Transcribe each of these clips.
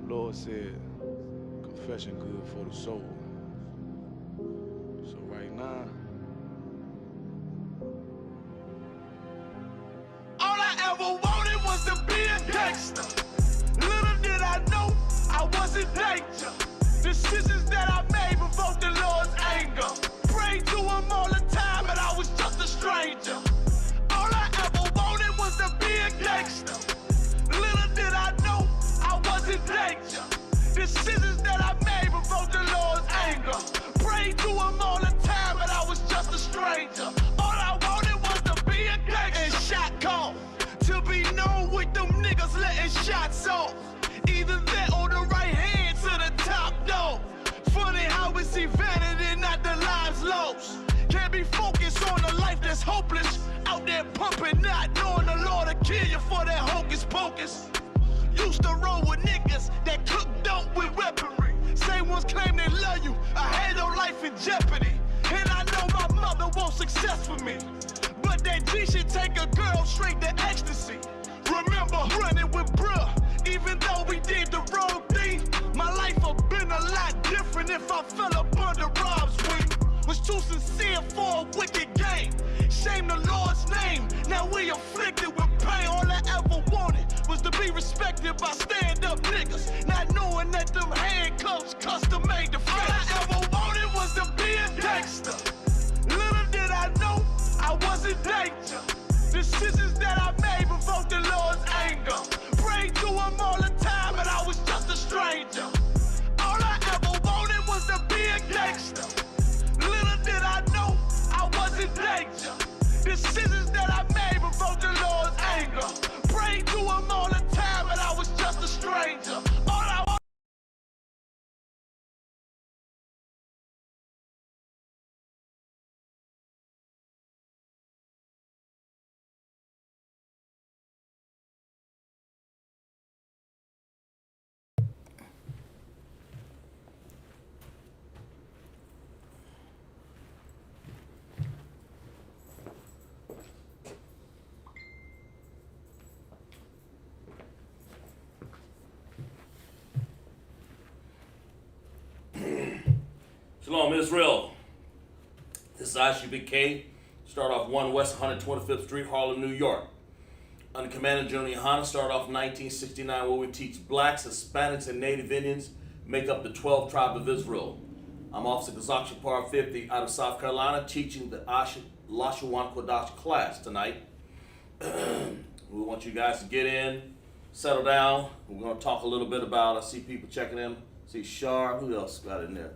Lord said, confession good for the soul. So right now, all I ever wanted was to be a gangster. Little did I know I was in danger. Decisions that I made provoked the Lord's anger. Prayed to him all the time, and I was just a stranger. All I ever wanted was to be a gangster. Little did I know I was in danger. Decisions that I made provoked the Lord's anger. Prayed to him all the time, and I was just a stranger. All I wanted was to be a gangster. And shot call to be known with them niggas letting shots off. Either that or the right hand to the top dog. Funny how we see vanity, not the lives lost. Can't be focused on a life that's hopeless. Out there pumping, not knowing the Lord will kill you for that hocus pocus. Used to roll with niggas that cook dope with weaponry. Same ones claim they love you. I had your life in jeopardy. And I know my mother wants success for me. But that G should take a girl straight to ecstasy. Remember running with bruh, even though we did the wrong thing. My life would've been a lot different if I fell up under Rob's wing. Was too sincere for a wicked game. Shame the Lord's name. Now we afflicted with pain. All I ever wanted was to be respected by stand-up niggas. Not knowing that them handcuffs custom made the face. All I ever wanted was to be a gangster. Little did I know I was in danger. Decisions that I made provoked the Lord's anger. Prayed to him all the time, and I was just a stranger. All I ever wanted was to be a gangster. Little did I know I was in danger. Decisions that I made provoked the Lord's anger. Prayed to him all the time, and I was just a stranger. All I Shalom, Israel. This is Isupk. Start off 1 West 125th Street, Harlem, New York. Under Commander General Yohana, start off 1969, where we teach blacks, Hispanics, and Native Indians make up the 12 tribe of Israel. I'm Officer Qadash Par 50 out of South Carolina, teaching the Lashawan Qadash class tonight. We want you guys to get in, settle down. We're going to talk a little bit about, I see people checking in. See Shar, who else got in there?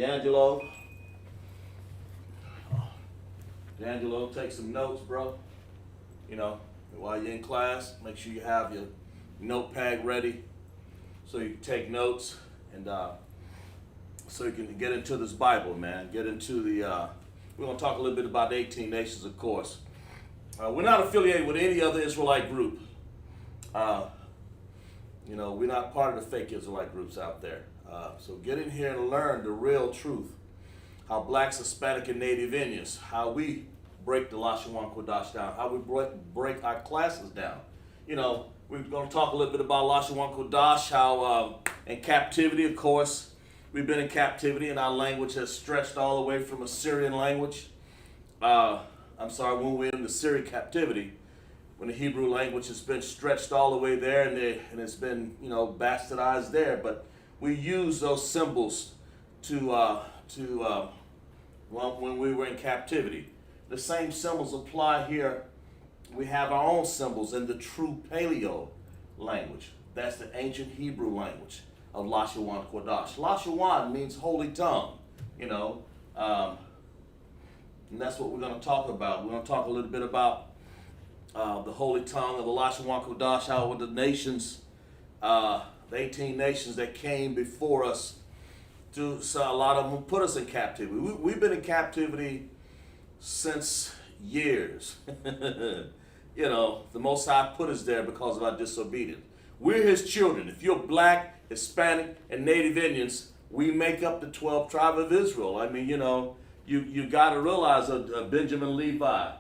D'Angelo, take some notes, bro. You know, while you're in class, make sure you have your notepad ready so you can take notes and so you can get into this Bible, man. Get into the, we're going to talk a little bit about the 18 nations, of course. We're not affiliated with any other Israelite group. You know, we're not part of the fake Israelite groups out there. So get in here and learn the real truth. How blacks, Hispanic, and Native Indians, how we break the Lashawan Qadash down, how we break our classes down. You know, we're going to talk a little bit about Lashawan Qadash, how in captivity, of course, we've been in captivity and our language has stretched all the way from Assyrian language. When we're in the Syrian captivity, when the Hebrew language has been stretched all the way there and it's been, you know, bastardized there, but we use those symbols when we were in captivity. The same symbols apply here. We have our own symbols in the true Paleo language. That's the ancient Hebrew language of Lashawan Qadash. Lashawan means holy tongue, you know, and that's what we're going to talk about. We're going to talk a little bit about the holy tongue of the Lashawan Qadash, how the nations, the 18 nations that came before us, so a lot of them put us in captivity. We've been in captivity since years. You know, the Most High put us there because of our disobedience. We're his children. If you're black, Hispanic, and Native Indians, we make up the 12 tribe of Israel. I mean, you know, you got to realize Benjamin, Levi,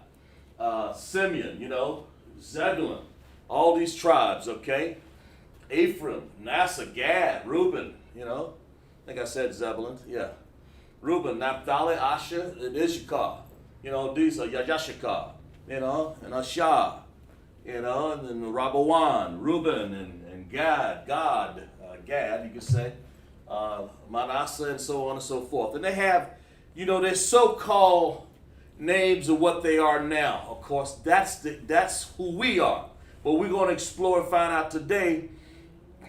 Simeon, you know, Zebulun, all these tribes, okay? Ephraim, Manasseh, Gad, Reuben, you know. I think I said Zebulun, yeah. Reuben, Naphtali, Asher, and Isupk. You know, these are Yashakar, you know, and Asher, you know, and then Rabawan, Reuben, and Gad, Gad, you could say, Manasseh, and so on and so forth. And they have, you know, their so-called names of what they are now. Of course, that's who we are. But we're going to explore and find out today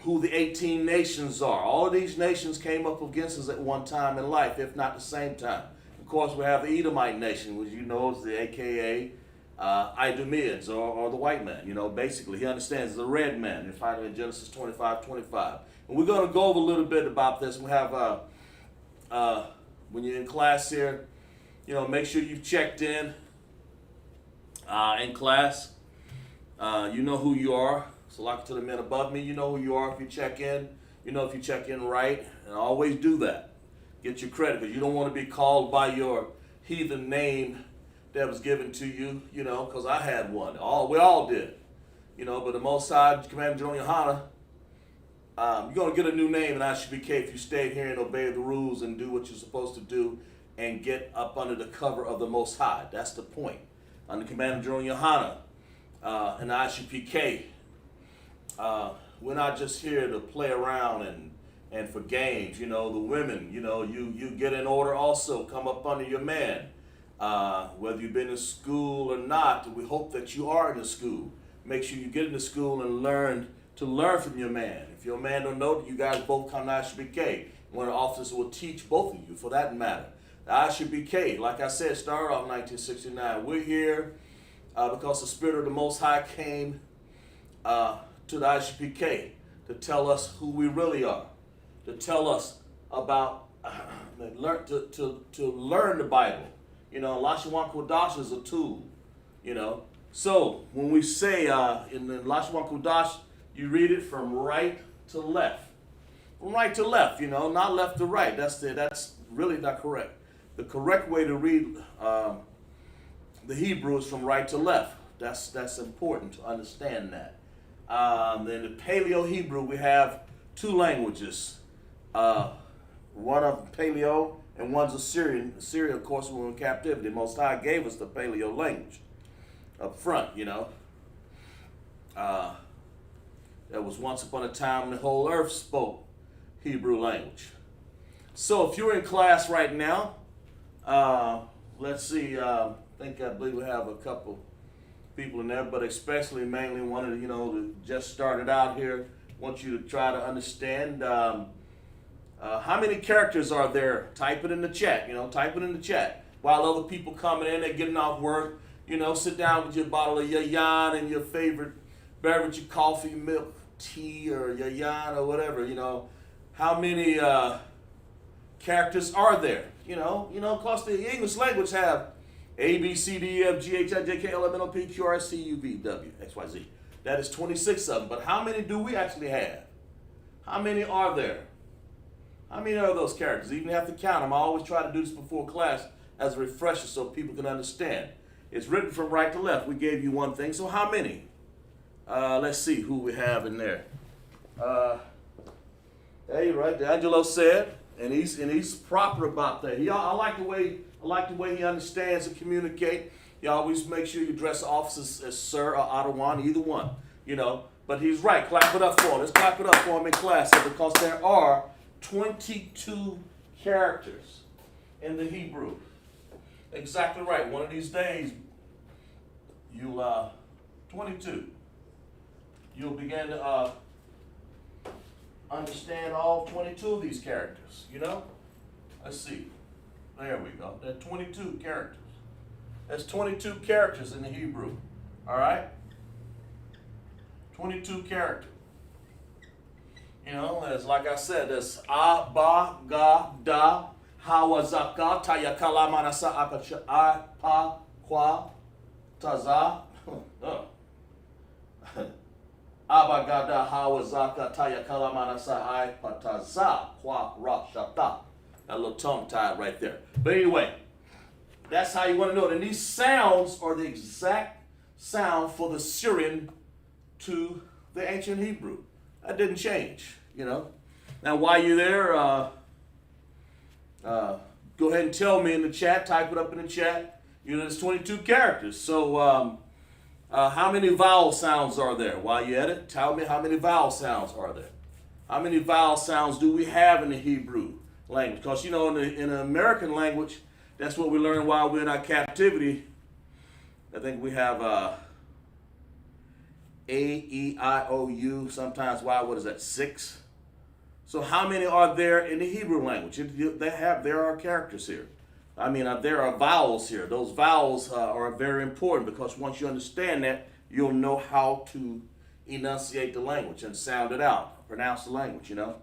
who the 18 nations are. All of these nations came up against us at one time in life, if not the same time. Of course, we have the Edomite nation, which you know is the AKA Idumeans, or the white man. You know, basically, he understands the red man. You find it in Genesis 25:25. And we're going to go over a little bit about this. We have, when you're in class here, you know, make sure you've checked in class. You know who you are. So like to the men above me, you know who you are if you check in. You know if you check in right. And always do that. Get your credit, because you don't want to be called by your heathen name that was given to you, you know, because I had one. We all did. You know, but the Most High, Commander General Yohana, you're going to get a new name in ISUBK if you stay here and obey the rules and do what you're supposed to do and get up under the cover of the Most High. That's the point. Under Commander General Yohana and ISUBK, we're not just here to play around and for games. You know, the women, you know, you get in order also, come up under your man. Whether you've been in school or not, we hope that you are in the school. Make sure you get into school and learn from your man. If your man don't know, you guys both come to ISUBK. One of the officers will teach both of you, for that matter. The ISUBK, like I said, started off in 1969. We're here because the Spirit of the Most High came to the ISUBK to tell us who we really are, to tell us about, to learn the Bible. You know, Lashawan Qadash is a tool, you know. So when we say in the Lashawan Qadash, you read it from right to left. From right to left, you know, not left to right. That's really not correct. The correct way to read the Hebrew is from right to left. That's important to understand that. In the Paleo Hebrew, we have two languages. One of Paleo and one's Assyrian. Assyria, of course, we were in captivity. Most High gave us the Paleo language up front, you know. There was once upon a time the whole earth spoke Hebrew language. So if you're in class right now, let's see, I believe we have a couple people in there, but especially mainly one of the, you know, that just started out here, want you to try to understand how many characters are there. Type it in the chat, you know, type it in the chat. While other people coming in, they're getting off work, you know, sit down with your bottle of yayan and your favorite beverage, your coffee, milk, tea, or yayan, or whatever, you know. How many characters are there? You know, because the English language have A, B, C, D, E, F, G, H, I, J, K, L, M, N, O, P, Q, R, S, T, U, V, W, X, Y, Z. That is 26 of them. But how many do we actually have? How many are there? How many are those characters? You even have to count them. I always try to do this before class as a refresher so people can understand. It's written from right to left. We gave you one thing. So how many? Let's see who we have in there. Hey, right, Angelo said, and he's proper about that. I like the way he understands and communicate. You always make sure you address the officers as sir or Ottawa, either one, you know. But he's right. Clap it up for him. Let's clap it up for him in class, because there are 22 characters in the Hebrew. Exactly right. One of these days, 22. You'll begin to understand all 22 of these characters, you know? Let's see. There we go. There are 22 characters. There's 22 characters in the Hebrew. All right? 22 characters. You know, as like I said, there's A, Ba, Ga, Da, Hawa, Zaka, Taya, Kala, Manasa, Apacha, A, Pa, Kwa, Taza. Aba, Gada, Hawa, Zaka, Taya, Kala, Manasa, I, Pataza, Kwa, Ra, Shata. That little tongue tied right there. But anyway, that's how you want to know it. And these sounds are the exact sound for the Syrian to the ancient Hebrew. That didn't change, you know. Now, while you're there, go ahead and tell me in the chat, type it up in the chat. You know, there's 22 characters. So how many vowel sounds are there? While you're at it, tell me how many vowel sounds are there. How many vowel sounds do we have in the Hebrew language? Because, you know, in the American language, that's what we learn while we're in our captivity. I think we have A, E, I, O, U, sometimes Y, what is that, 6? So how many are there in the Hebrew language? There are characters here. I mean, there are vowels here. Those vowels are very important because once you understand that, you'll know how to enunciate the language and sound it out, pronounce the language, you know.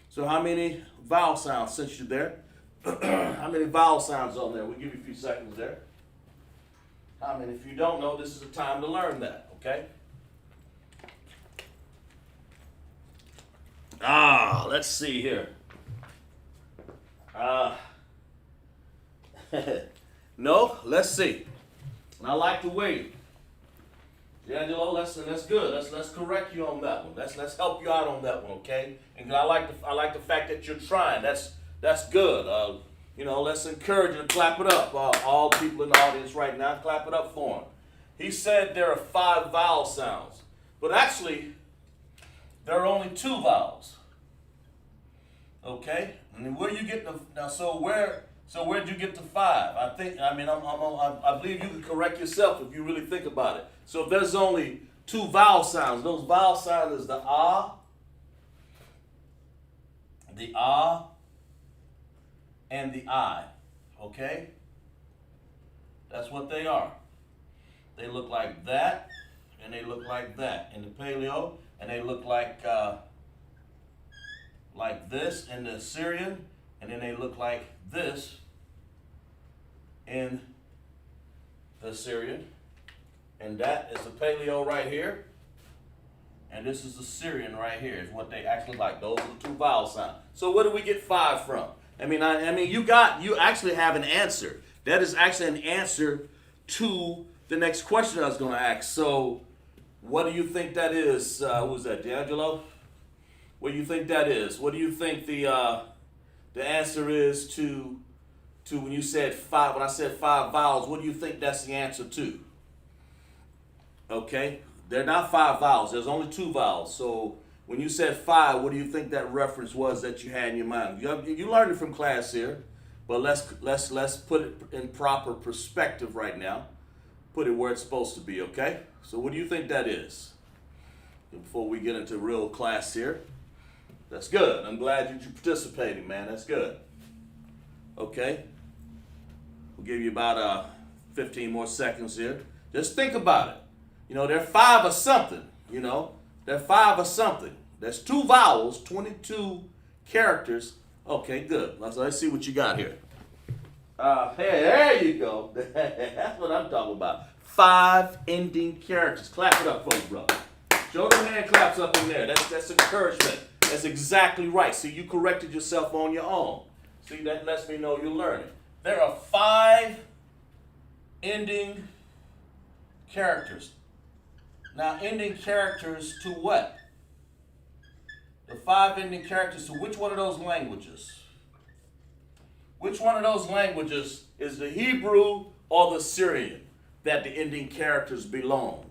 So how many vowel sounds, since you're there? How many vowel sounds on there? We'll give you a few seconds there. How many? If you don't know, this is the time to learn that, okay? Let's see here. No, let's see. And I like to wait. D'Angelo, that's good. Let's correct you on that one. Let's help you out on that one, okay? And I like the fact that you're trying. That's good. You know, let's encourage you to clap it up. All people in the audience right now, clap it up for him. He said there are 5 vowel sounds, but actually there are only 2 vowels. Okay, and where you get the now? So where'd you get the 5? I believe you can correct yourself if you really think about it. So if there's only 2 vowel sounds, those vowel sounds is the and the I. Okay, that's what they are. They look like that, and they look like that in the Paleo, and they look like this in the Assyrian, and then they look like this in the Assyrian, and that is the Paleo right here, and this is the Syrian right here is what they actually like. Those are the 2 vowel sounds. So where do we get 5 from? I mean, you actually have an answer. That is actually an answer to the next question I was going to ask. So what do you think that is? Who's that, D'Angelo? What do you think that is? What do you think the answer is to when you said 5? When I said 5 vowels, what do you think that's the answer to? Okay, they're not 5 vowels. There's only 2 vowels. So when you said 5, what do you think that reference was that you had in your mind? You learned it from class here, but let's put it in proper perspective right now. Put it where it's supposed to be. Okay. So what do you think that is? Before we get into real class here. That's good. I'm glad that you're participating, man. That's good. Okay. We'll give you about 15 more seconds here. Just think about it. You know, they're 5 or something. You know, they're 5 or something. There's 2 vowels, 22 characters. Okay, good. Let's see what you got here. Hey, there you go. That's what I'm talking about. 5 ending characters. Clap it up for me, brother. Show them hand claps up in there. That's encouragement. That's exactly right. See, you corrected yourself on your own. See, that lets me know you're learning. There are 5 ending characters. Now, ending characters to what? The 5 ending characters to which one of those languages? Which one of those languages is the Hebrew or the Syrian that the ending characters belong?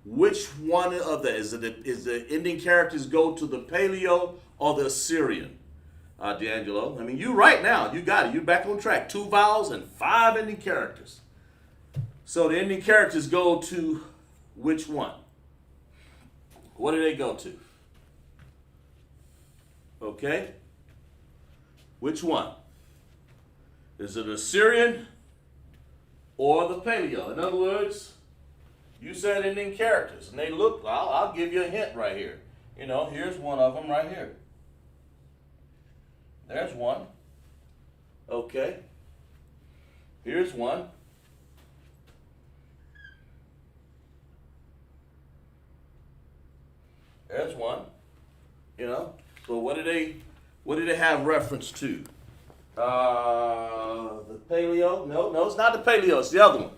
Which one of the is the ending characters go to the Paleo or the Assyrian? D'Angelo, I mean, you right now, you got it. You're back on track. 2 vowels and 5 ending characters. So the ending characters go to which one? What do they go to? Okay. Which one? Is it Assyrian or the Paleo? In other words, you said ending characters, and they look, I'll give you a hint right here. You know, here's one of them right here. There's one. Okay. Here's one. There's one. You know, so what do they have reference to? The Paleo? No, it's not the Paleo, it's the other one.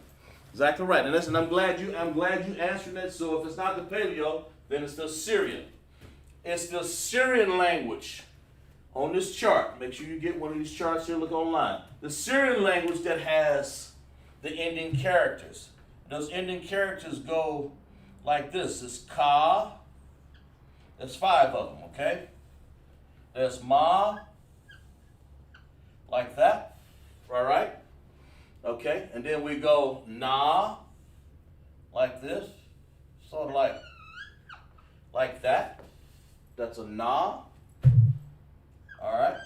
Exactly right. And listen, I'm glad you answered that. So if it's not the Paleo, then it's the Syrian. It's the Syrian language on this chart. Make sure you get one of these charts here. Look online. The Syrian language that has the ending characters. Those ending characters go like this. It's Ka. There's 5 of them, okay? There's Ma. Like that. All right? Okay, and then we go Na, like this, sort of like that. That's a Na. All right.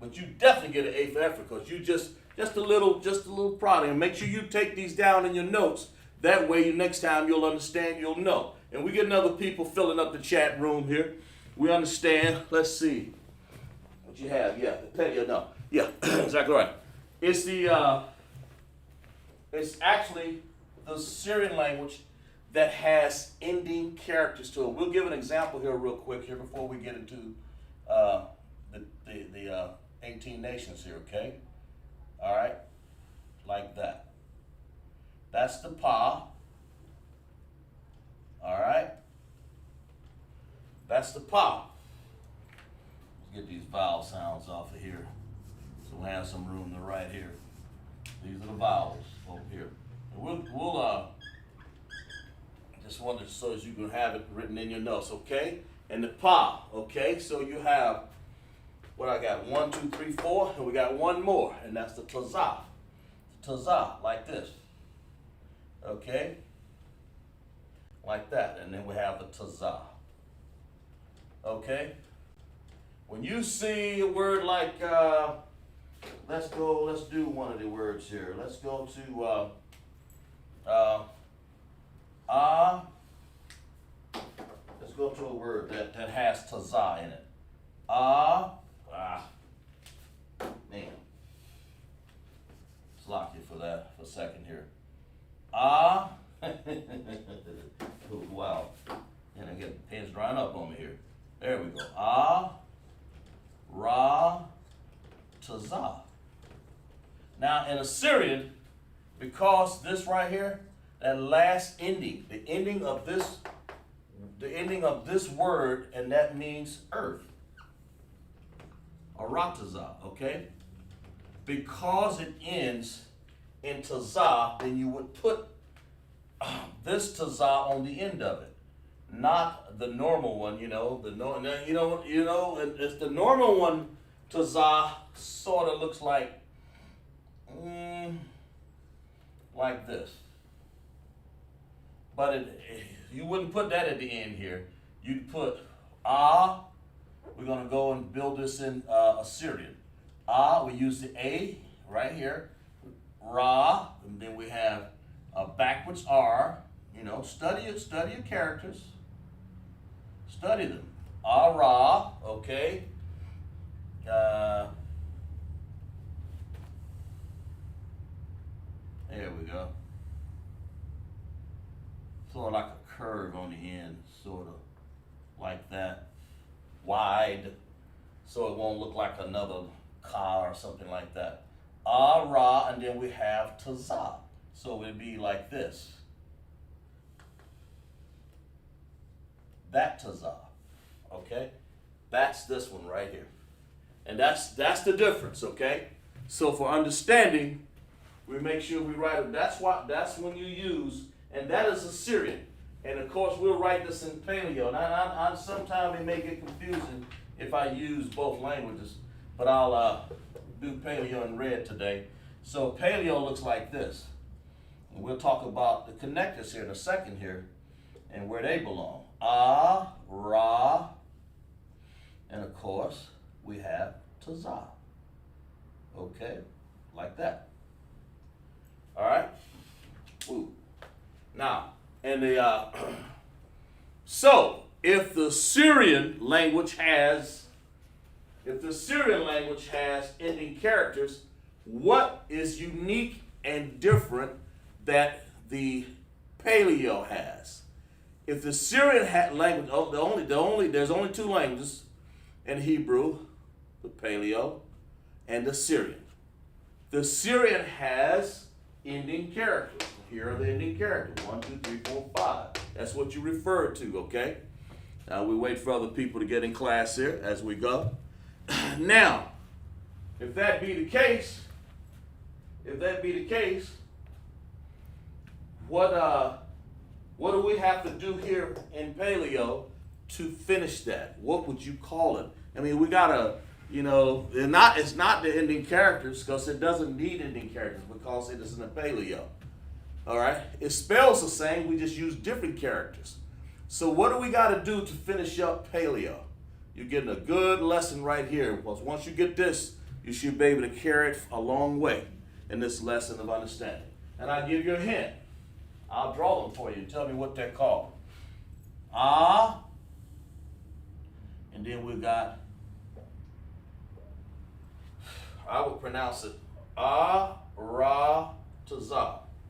But you definitely get an A for effort because you just a little proud. And make sure you take these down in your notes. That way, next time you'll understand, you'll know. And we getting other people filling up the chat room here. We understand. Let's see what you have. Yeah, the Paleo. No, yeah, exactly right. It's it's actually the Syrian language that has ending characters to it. We'll give an example here real quick here before we get into the 18 nations here, okay? All right, like that. That's the Pa. All right, that's the Pa. Let's get these vowel sounds off of here. So we'll have some room to write here. These are the vowels over here. And we'll just wanted so as you can have it written in your notes, okay? And the Pa, okay? So you have what I got, 1, 2, 3, 4, and we got one more, and that's the Tazah. Tazah, like this. Okay? Like that. And then we have the Tazah. Okay? When you see a word like let's do one of the words here. Let's go to let's go to a word that has Tazah in it. Man. Let's lock you for that for a second here. Oh, wow. And I get the pen's drying up on me here. There we go. Ra, Tazah. Now in Assyrian, because this right here, that last ending, the ending of this word, and that means earth. Aratazah, okay? Because it ends in Tazah, then you would put this Tazah on the end of it, not the normal one. It's the normal one. Tazah sort of looks like this, but you wouldn't put that at the end here. You'd put We're going to go and build this in Assyrian. We use the A right here. Ra, and then we have a backwards R. Study your characters. Study them. Ra, okay. There we go. Sort of like a curve on the end, sort of like that. Wide, so it won't look like another car or something like that. Ra, and then we have Tazah. So it'd be like this. That Tazah. Okay? That's this one right here. And that's the difference, okay? So for understanding, we make sure we write it. That's when you use, and that is Assyrian. And of course, we'll write this in Paleo. And sometimes it may get confusing if I use both languages, but I'll do Paleo in red today. So Paleo looks like this. And we'll talk about the connectors here in a second here and where they belong. Ra, and of course, we have Tazah. Okay, like that. All right? Ooh. Now, and so if the Syrian language has ending characters, what is unique and different that the Paleo has? If the Syrian language, there's only two languages in Hebrew, the Paleo and the Syrian. The Syrian has ending characters. Here are the ending characters. 1, 2, 3, 4, 5. That's what you refer to, okay? Now we wait for other people to get in class here as we go. Now, if that be the case, what do we have to do here in Paleo to finish that? What would you call it? I mean, we gotta, it's not the ending characters, because it doesn't need ending characters because it is in a Paleo. All right, it spells the same. We just use different characters. So what do we got to do to finish up Paleo? You're getting a good lesson right here, because once you get this, you should be able to carry it a long way in this lesson of understanding. And I'll give you a hint. I'll draw them for you and tell me what they're called. Ah, and then we've got, I would pronounce it Arataza.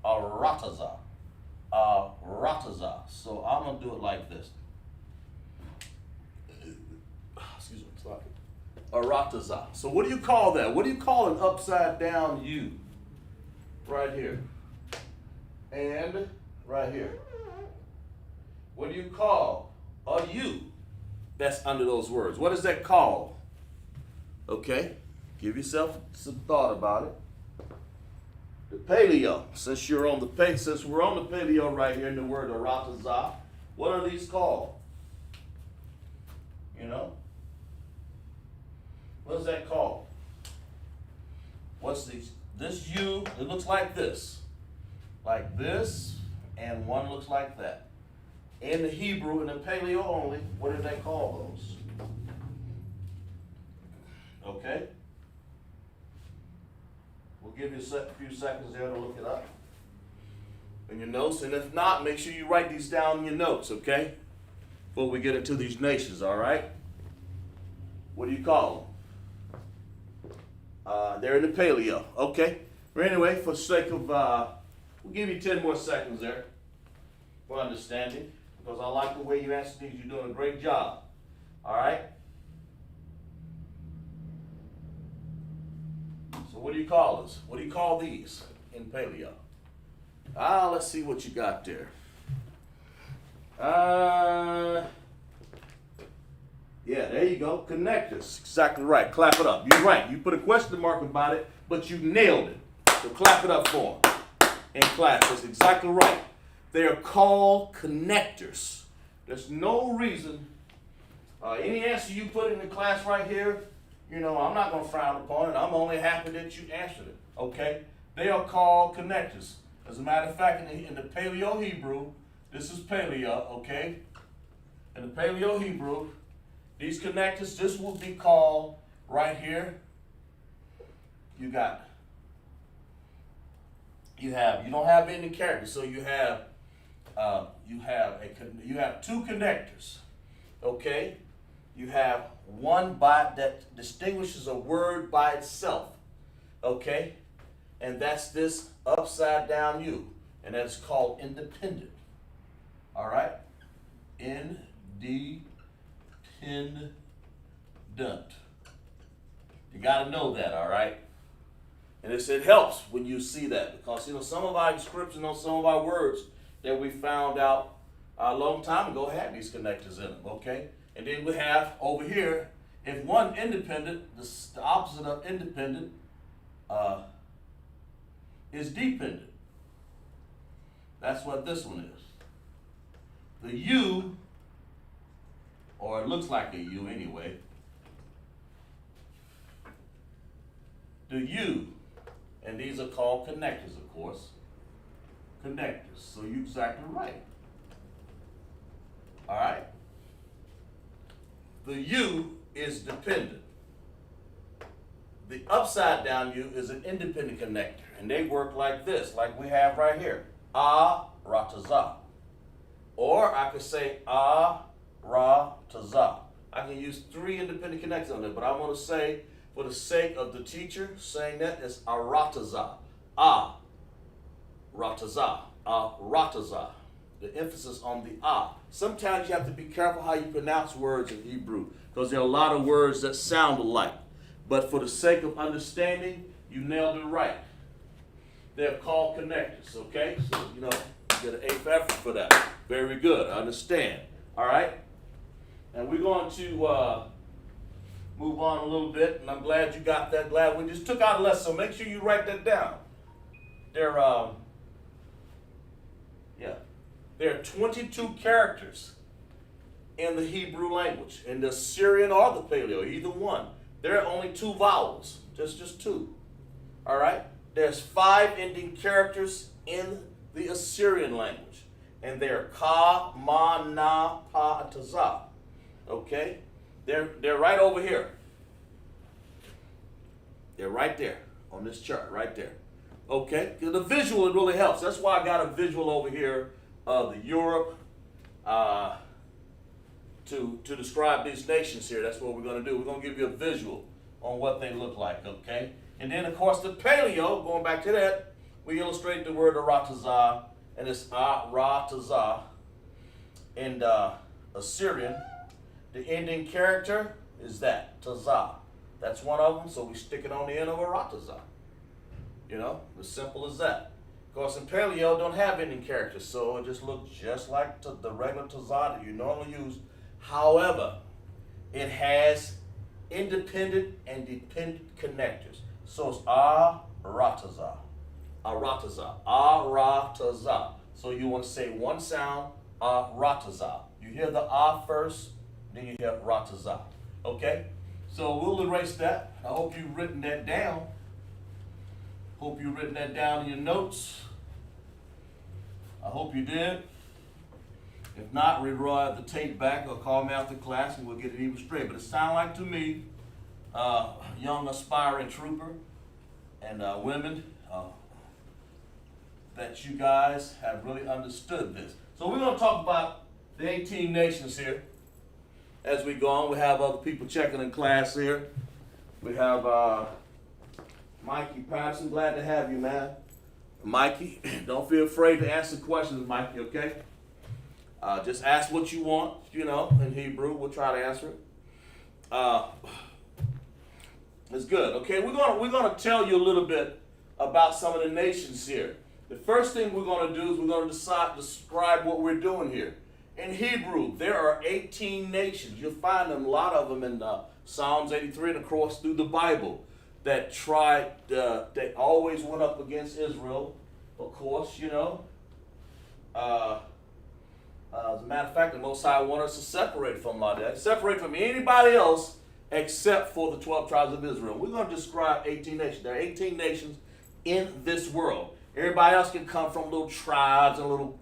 Arataza. Arataza. So I'm going to do it like this. Excuse me, it's like Arataza. So what do you call that? What do you call an upside down U? Right here. And right here. What do you call a U that's under those words? What is that called? Okay, give yourself some thought about it. The Paleo. Since we're on the Paleo right here in the word Arataza, what are these called? What is that called? What's this U? It looks like this. Like this, and one looks like that. In the Hebrew, in the Paleo only, what do they call those? Okay? We'll give you a few seconds there to look it up in your notes, and if not, make sure you write these down in your notes, okay? Before we get into these nations, all right? What do you call them? They're in the Paleo, okay? But anyway, for the sake of, we'll give you 10 more seconds there for understanding, because I like the way you answer these. You're doing a great job, all right? So what do you call this? What do you call these in Paleo? Let's see what you got there. Yeah, there you go. Connectors. Exactly right. Clap it up. You're right. You put a question mark about it, but you nailed it. So clap it up for them in class. That's exactly right. They are called connectors. There's no reason, any answer you put in the class right here, I'm not going to frown upon it. I'm only happy that you answered it, okay? They are called connectors. As a matter of fact, in the Paleo Hebrew, this is Paleo, okay? In the Paleo Hebrew, these connectors, this will be called right here. You don't have any characters, so you have two connectors, okay? You have one that distinguishes a word by itself, okay? And that's this upside down U, and that's called independent, all right? Independent. You got to know that, all right? And it helps when you see that, because some of our inscriptions on some of our words that we found out a long time ago had these connectors in them, okay? And then we have over here, if one independent, the opposite of independent is dependent. That's what this one is. The U, or it looks like a U anyway, the U, and these are called connectors, of course. Connectors, so you're exactly right. All right? The U is dependent. The upside down U is an independent connector, and they work like this, like we have right here. Arataza. Or I could say Arataza. I can use 3 independent connectors on it, but I want to say, for the sake of the teacher saying that, it's Arataza. Rataza. Rataza. The emphasis on the Sometimes you have to be careful how you pronounce words in Hebrew, because there are a lot of words that sound alike. But for the sake of understanding, you nailed it right. They're called connectors, okay? So, you know, you get an 8th effort for that. Very good, I understand. All right? And we're going to move on a little bit, and I'm glad you got that. Glad we just took out a lesson, so make sure you write that down. There are 22 characters in the Hebrew language, in the Assyrian or the Paleo, either one. There are only 2 vowels, just 2. All right? There's 5 ending characters in the Assyrian language, and they're ka, ma, na, pa, taza. Okay? They're right over here. They're right there on this chart, right there. Okay? The visual, it really helps. That's why I got a visual over here of the Europe to describe these nations here. That's what we're going to do. We're going to give you a visual on what they look like, okay? And then, of course, the Paleo, going back to that, we illustrate the word aratazah, and it's aratazah in Assyrian. The ending character is that, tazah. That's one of them, so we stick it on the end of aratazah. You know, as simple as that. Of course, in Paleo, don't have ending characters, so it just looks just like the regular tazah that you normally use. However, it has independent and dependent connectors. So it's aratazah, aratazah, aratazah. So you want to say one sound, aratazah. You hear the first, then you hear ratazah. Okay? So we'll erase that. I hope you've written that down. Hope you've written that down in your notes. I hope you did. If not, reroll the tape back or call me after class and we'll get it even straight. But it sounds like to me, young aspiring trooper and women, that you guys have really understood this. So we're going to talk about the 18 nations here as we go on. We have other people checking in class here. We have Mikey Patterson. Glad to have you, man. Mikey, don't feel afraid to answer questions, Mikey, okay? Just ask what you want, you know, in Hebrew. We'll try to answer it. It's good. Okay, we're gonna tell you a little bit about some of the nations here. The first thing we're gonna do is we're gonna describe what we're doing here. In Hebrew, there are 18 nations. You'll find them, a lot of them in Psalms 83 and across through the Bible that tried. They always went up against Israel, of course, you know. As a matter of fact, the Most High wanted us to separate from that. Separate from anybody else except for the 12 tribes of Israel. We're going to describe 18 nations. There are 18 nations in this world. Everybody else can come from little tribes and little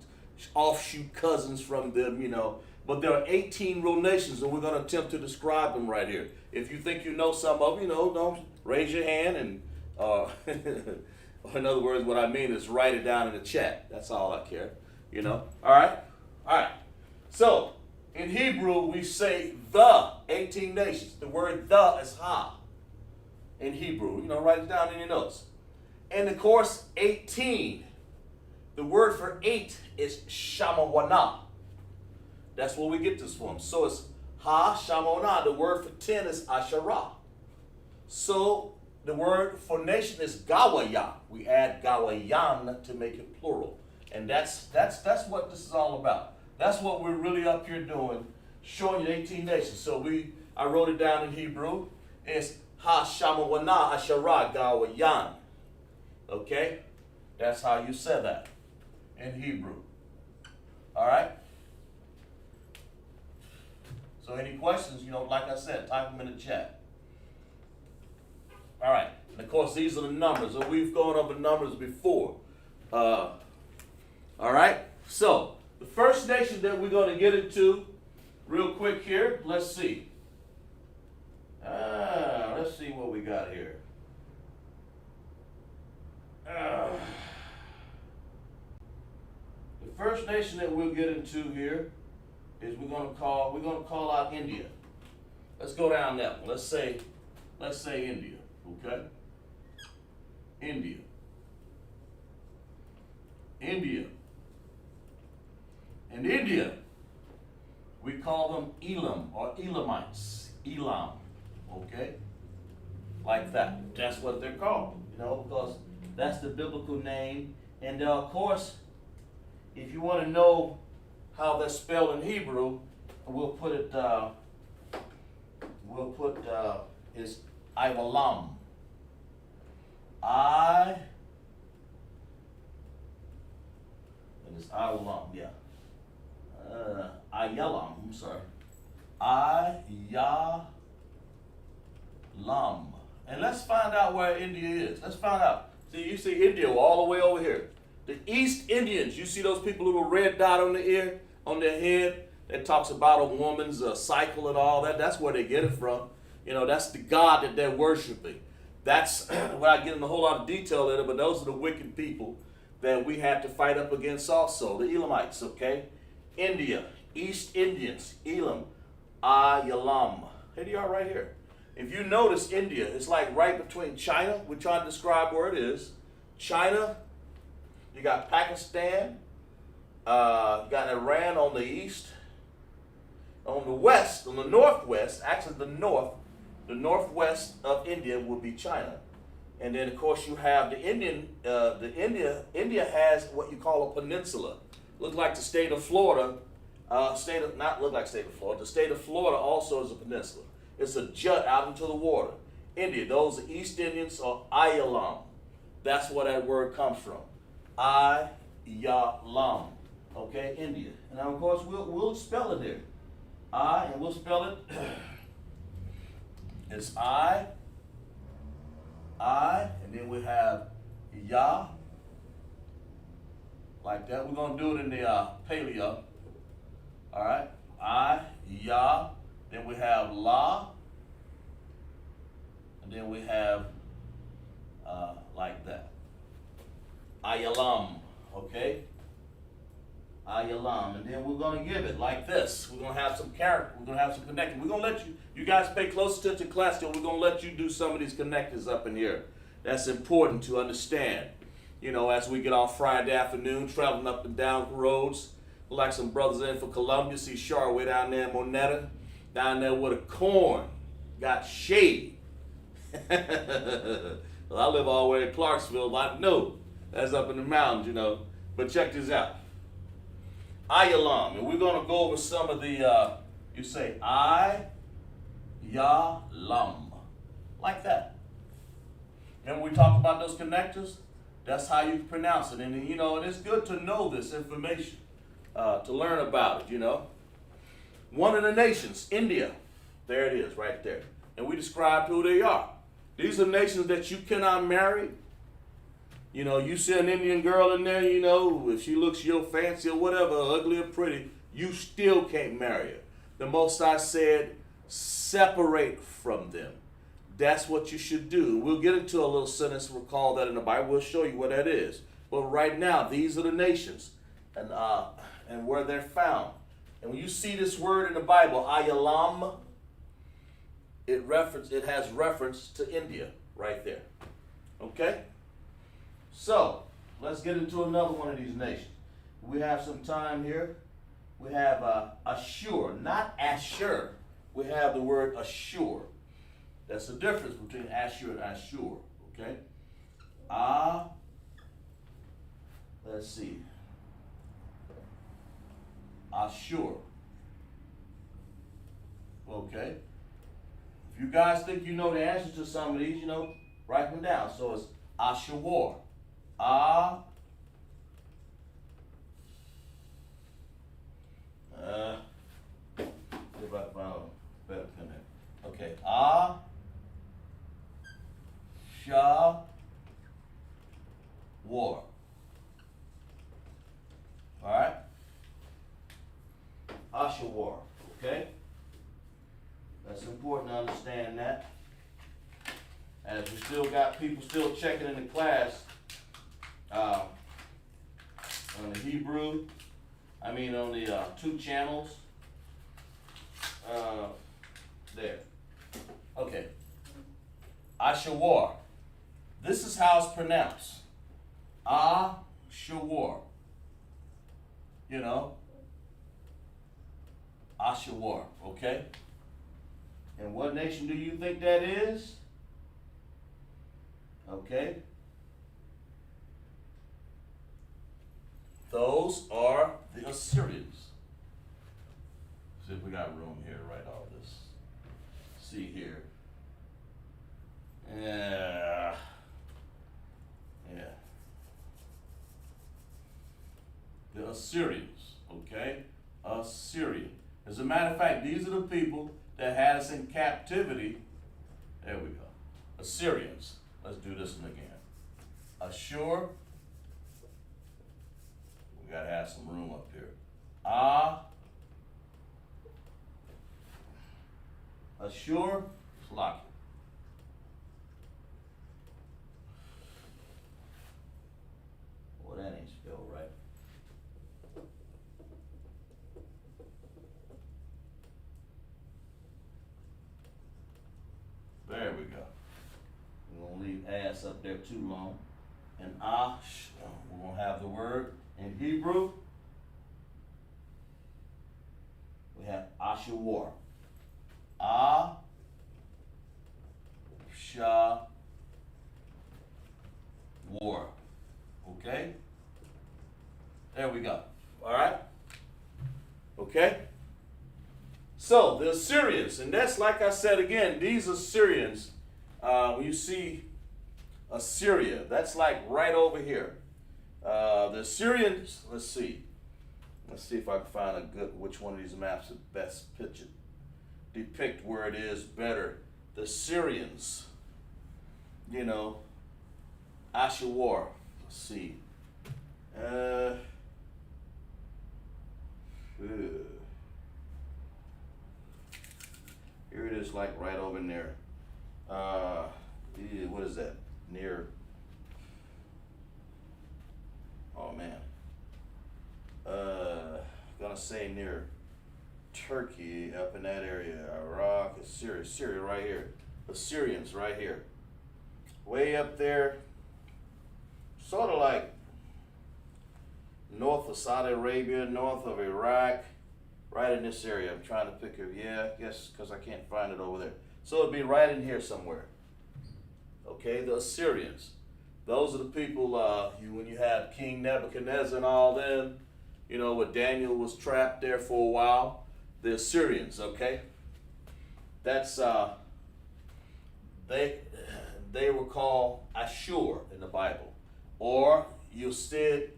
offshoot cousins from them, you know. But there are 18 real nations, and we're going to attempt to describe them right here. If you think you know some of them, you know, don't raise your hand and, or in other words, what I mean is write it down in the chat. That's all I care, you know. All right? All right. So, in Hebrew, we say the 18 nations. The word the is ha in Hebrew. You know, write it down in your notes. And of course, 18. The word for 8 is shamawana. That's where we get this from. So it's ha shamawana. The word for 10 is asherah. So the word for nation is gawaya. We add gawayan to make it plural. And that's what this is all about. That's what we're really up here doing, showing you 18 nations. So I wrote it down in Hebrew. It's ha shamawana asherah gawayan. Okay? That's how you say that in Hebrew. All right? So any questions, you know, like I said, type them in the chat. All right. And of course, these are the numbers. So we've gone over numbers before. All right? So the first nation that we're going to get into real quick here, let's see. Let's see what we got here. The first nation that we'll get into here is we're going to call out India. Let's go down that one. Let's say India, okay? India. In India, we call them Elam or Elamites. Elam, okay? Like that. That's what they're called, you know, because That's the biblical name. And of course, if you want to know how that's spelled in Hebrew, we'll put it, it's Iwalam. And it's Iwalam, yeah. Ayalam, I'm sorry. Ayalam. And let's find out where India is. Let's find out. See, you see India all the way over here. The East Indians, you see those people with a red dot on their ear, on their head, that talks about a woman's cycle and all that. That's where they get it from. You know, that's the God that they're worshiping. That's, without getting a whole lot of detail in it, but those are the wicked people that we had to fight up against also, the Elamites, okay? India, East Indians, Elam, Ayalam. Here they are right here. If you notice India, it's like right between China. We're trying to describe where it is. China, you got Pakistan, you got Iran on the east. On the west, on the northwest, actually the northwest of India would be China. And then of course you have India has what you call a peninsula. Looks like the state of Florida, the state of Florida also is a peninsula. It's a jut out into the water. India, those are East Indians or Ayalam. That's where that word comes from. Ayalam. Okay, India. And now of course we'll spell it here. And we'll spell it. It's I, and then we have Ya, like that. We're going to do it in the paleo. All right, I, Ya, then we have La, and then we have like that. Ayalam, okay? Ayalam, and then we're going to give it like this. We're going to have some character. We're going to have some connecting. We're going to let you guys pay close attention to class, we're going to let you do some of these connectors up in here. That's important to understand. You know, as we get on Friday afternoon, traveling up and down the roads, like some brothers in for Columbia, see Char way down there in Monetta, down there with a corn, got shade. Well, I live all the way in Clarksville, I know. That's up in the mountains, you know. But check this out. Ayalam, and we're going to go over some of the, you say I-ya-lam, like that. Remember we talked about those connectors? That's how you pronounce it. And, you know, and it's good to know this information, to learn about it, you know. One of the nations, India, there it is right there. And we described who they are. These are nations that you cannot marry. You know, you see an Indian girl in there, you know, if she looks your fancy or whatever, ugly or pretty, you still can't marry her. The Most High said, separate from them. That's what you should do. We'll get into a little sentence, we'll call that in the Bible, we'll show you what that is. But right now, these are the nations and where they're found. And when you see this word in the Bible, Ayalam, it has reference to India right there. Okay? So, let's get into another one of these nations. We have some time here. We have Ashur, not Ashur. We have the word Ashur. That's the difference between Ashur and Ashur, okay? Let's see. Ashur. Okay. If you guys think you know the answer to some of these, you know, write them down. So it's Ashur. If I found a better connect. Okay. War. All right. Ashur. Okay. That's important to understand that. As we still got people still checking in the class. On the Hebrew, on the 2 channels, there. Okay. Ashur. This is how it's pronounced. Ashur. You know? Ashur, okay? And what nation do you think that is? Okay. Those are the Assyrians. See if we got room here to write all this. See here. Yeah. The Assyrians, okay? Assyrian. As a matter of fact, these are the people that had us in captivity. There we go. Assyrians. Let's do this one again. Ashur. We gotta have some room up here. Ashur. Slocky. Well, that ain't spelled right. There we go. We won't leave ass up there too long. And we're going to have the word in Hebrew. We have Ashawar. War. Okay? There we go. All right? Okay? So, the Assyrians, and that's like I said again, these Assyrians, when you see Assyria, that's like right over here. The Assyrians, let's see if I can find a good, which one of these maps is best pictured, depict where it is better. The Syrians, you know, Ashawar, let's see. Here it is, like right over in there. What is that? Near. Oh man. Gonna say near Turkey, up in that area. Iraq, Syria right here. The Syrians right here. Way up there. Sort of like north of Saudi Arabia, north of Iraq. Right in this area. I'm trying to pick it. Yeah, I guess because I can't find it over there. So it'd be right in here somewhere. Okay, the Assyrians. Those are the people, when you have King Nebuchadnezzar and all them, you know, where Daniel was trapped there for a while. The Assyrians, okay? That's, they were called Ashur in the Bible. Or you'll see it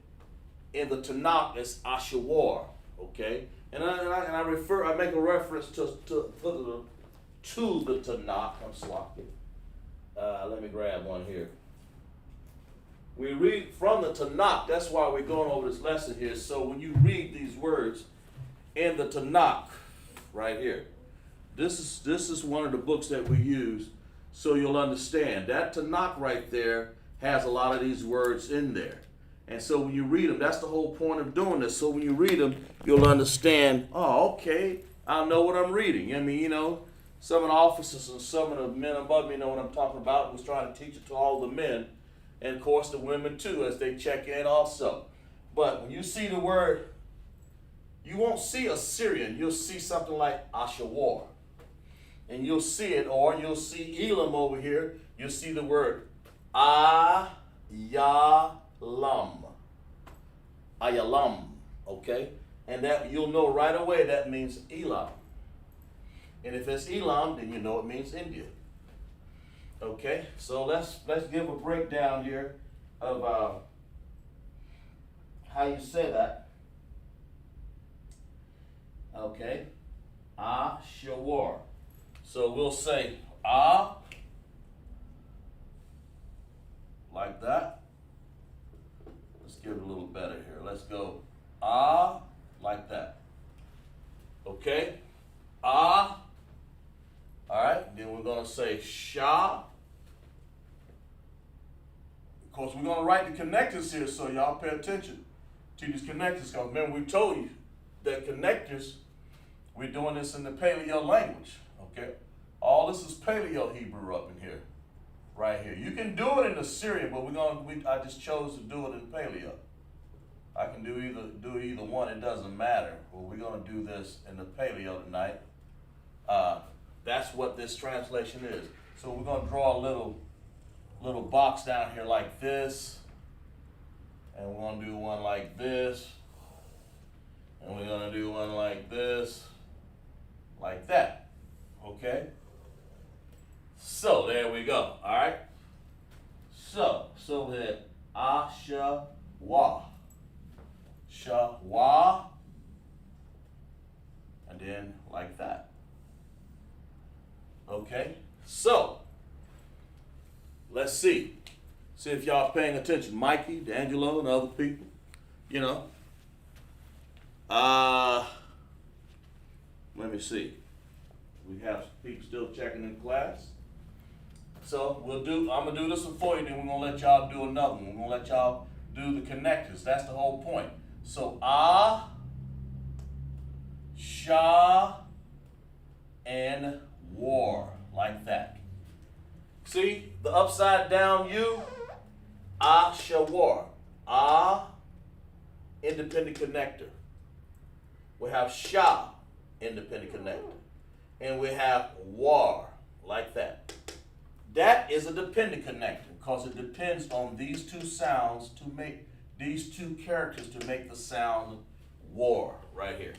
in the Tanakh as Ashawar, okay? And I make a reference to the Tanakh. I'm sloppy. Let me grab one here. We read from the Tanakh. That's why we're going over this lesson here. So when you read these words in the Tanakh, right here, this is one of the books that we use, so you'll understand that Tanakh right there has a lot of these words in there. And so when you read them, that's the whole point of doing this. So when you read them, you'll understand, oh, okay, I know what I'm reading. I mean, you know, some of the officers and some of the men above me know what I'm talking about. I was trying to teach it to all the men, and of course the women too, as they check in also. But when you see the word, you won't see Assyrian. You'll see something like Ashawar. And you'll see it, or you'll see Elam over here. You'll see the word Ayalam, okay? And that you'll know right away that means Elam. And if it's Elam, then you know it means India. Okay, so let's give a breakdown here of how you say that. Okay, Ashawar. So we'll say like that. Let's give it a little better here. Let's go like that. Okay, all right, then we're going to say Shah. Of course, we're going to write the connectors here, so y'all pay attention to these connectors. Because remember, we told you that connectors, we're doing this in the Paleo language, okay? All this is Paleo Hebrew up in here, right here. You can do it in the Syrian, but I just chose to do it in Paleo. I can do either one, it doesn't matter. But we're going to do this in the Paleo tonight. That's what this translation is. So we're going to draw a little box down here like this. And we're going to do one like this. And we're going to do one like this. Like that. Okay? So, there we go. All right? So we had Ashawa. Shawa. And then like that. Okay? So, let's see. See if y'all paying attention. Mikey, D'Angelo, and other people. You know. Let me see. We have people still checking in class. So I'm gonna do this one for you, then we're gonna let y'all do another one. We're gonna let y'all do the connectors. That's the whole point. So Sha, and War, like that. See the upside down U, Shawar. Independent connector. We have Sha, independent connector. And we have War, like that. That is a dependent connector because it depends on these two sounds to make, these two characters to make the sound war, right here.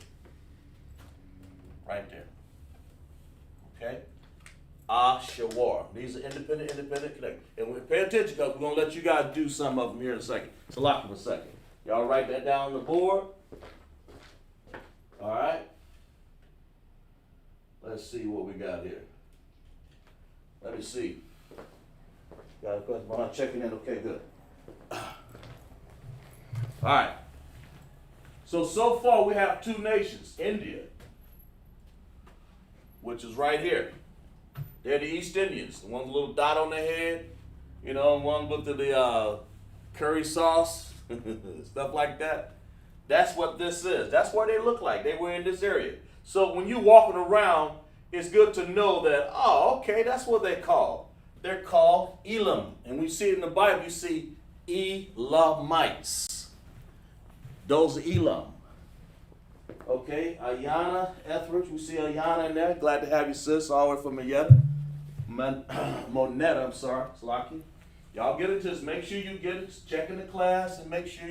Right there. Okay? Shawar. These are independent connectors. And we pay attention because we're going to let you guys do some of them here in a second. So lock for a second. Y'all write that down on the board. All right? Let's see what we got here. Let me see. Got a question? I'm not checking in. Okay, good. All right. So far we have two nations. India, which is right here. They're the East Indians. The one with a little dot on their head. You know, one with the curry sauce, stuff like that. That's what this is. That's what they look like. They were in this area. So when you're walking around, it's good to know that, oh, okay, that's what they're called. They're called Elam. And we see it in the Bible, you see Elamites. Those are Elam. Okay, Ayana Etheridge, we see Ayana in there. Glad to have you, sis, all the way from Moneta, I'm sorry, Slaki. Y'all get into this. Make sure you get it, check in the class, and make sure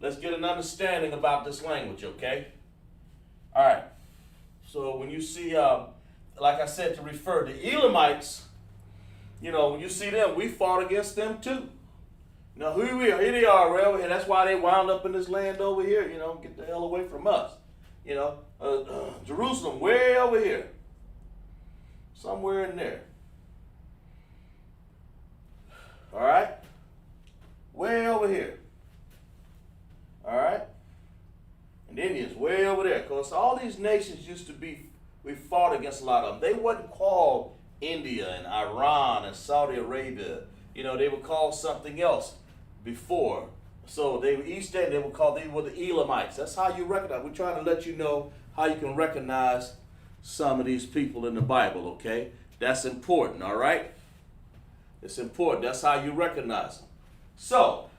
let's get an understanding about this language, okay? All right. So when you see, like I said, to refer to Elamites, you know, when you see them, we fought against them too. Now, here they are, right over here. That's why they wound up in this land over here, you know, get the hell away from us. You know, Jerusalem, way over here. Somewhere in there. All right? Way over here. All right? And the Indians, way over there. Because all these nations used to be, we fought against a lot of them. They wasn't called India and Iran and Saudi Arabia. You know, they were called something else before. So they were East Indian, they were the Elamites. That's how you recognize. We're trying to let you know how you can recognize some of these people in the Bible, okay? That's important, all right? It's important. That's how you recognize them. So,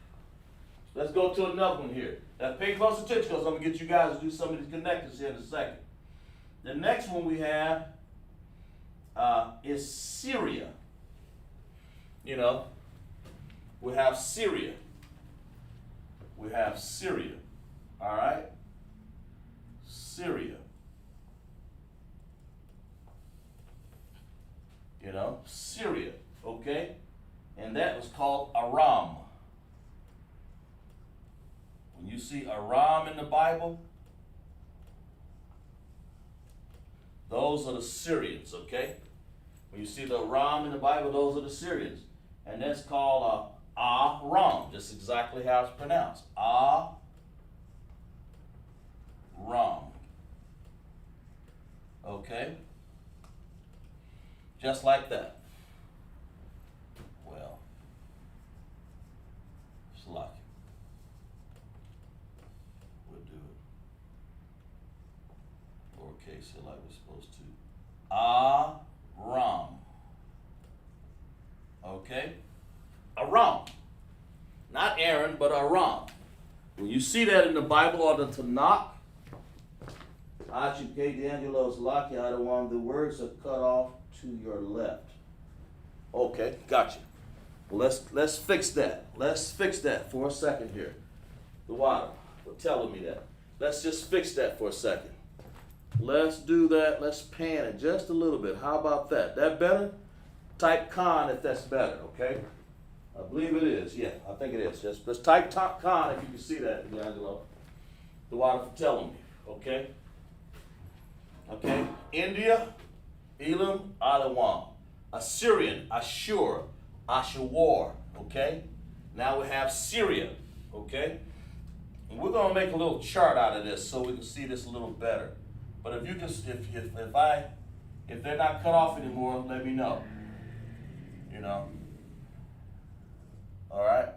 let's go to another one here. Now pay close attention because I'm going to get you guys to do some of these connectors here in a second. The next one we have is Syria. You know, we have Syria. We have Syria. All right? Syria. You know, Syria. Okay? And that was called Aram. When you see Aram in the Bible, those are the Syrians, okay? When you see the Aram in the Bible, those are the Syrians. And that's called Aram, just exactly how it's pronounced. Aram. Okay? Just like that. Well, it's lucky. We'll do it lowercase here like we're supposed to. Aram. Okay? Aram. Not Aaron, but Aram. When you see that in the Bible or the Tanakh, Isupk, D'Angelo, lucky. Either one of the words are cut off to your left. Okay, gotcha. Well, let's fix that. Let's fix that for a second here. The water was telling me that. Let's just fix that for a second. Let's do that. Let's pan it just a little bit. How about that? That better? Type con if that's better, okay? I believe it is. Yeah, I think it is. Just type con if you can see that, D'Angelo. The water for telling me, okay? Okay. India, Elam, Alawam. Assyrian, Ashur, Ashawar, okay? Now we have Syria, okay? And we're gonna make a little chart out of this so we can see this a little better. But if you can, if they're not cut off anymore, let me know. You know. All right.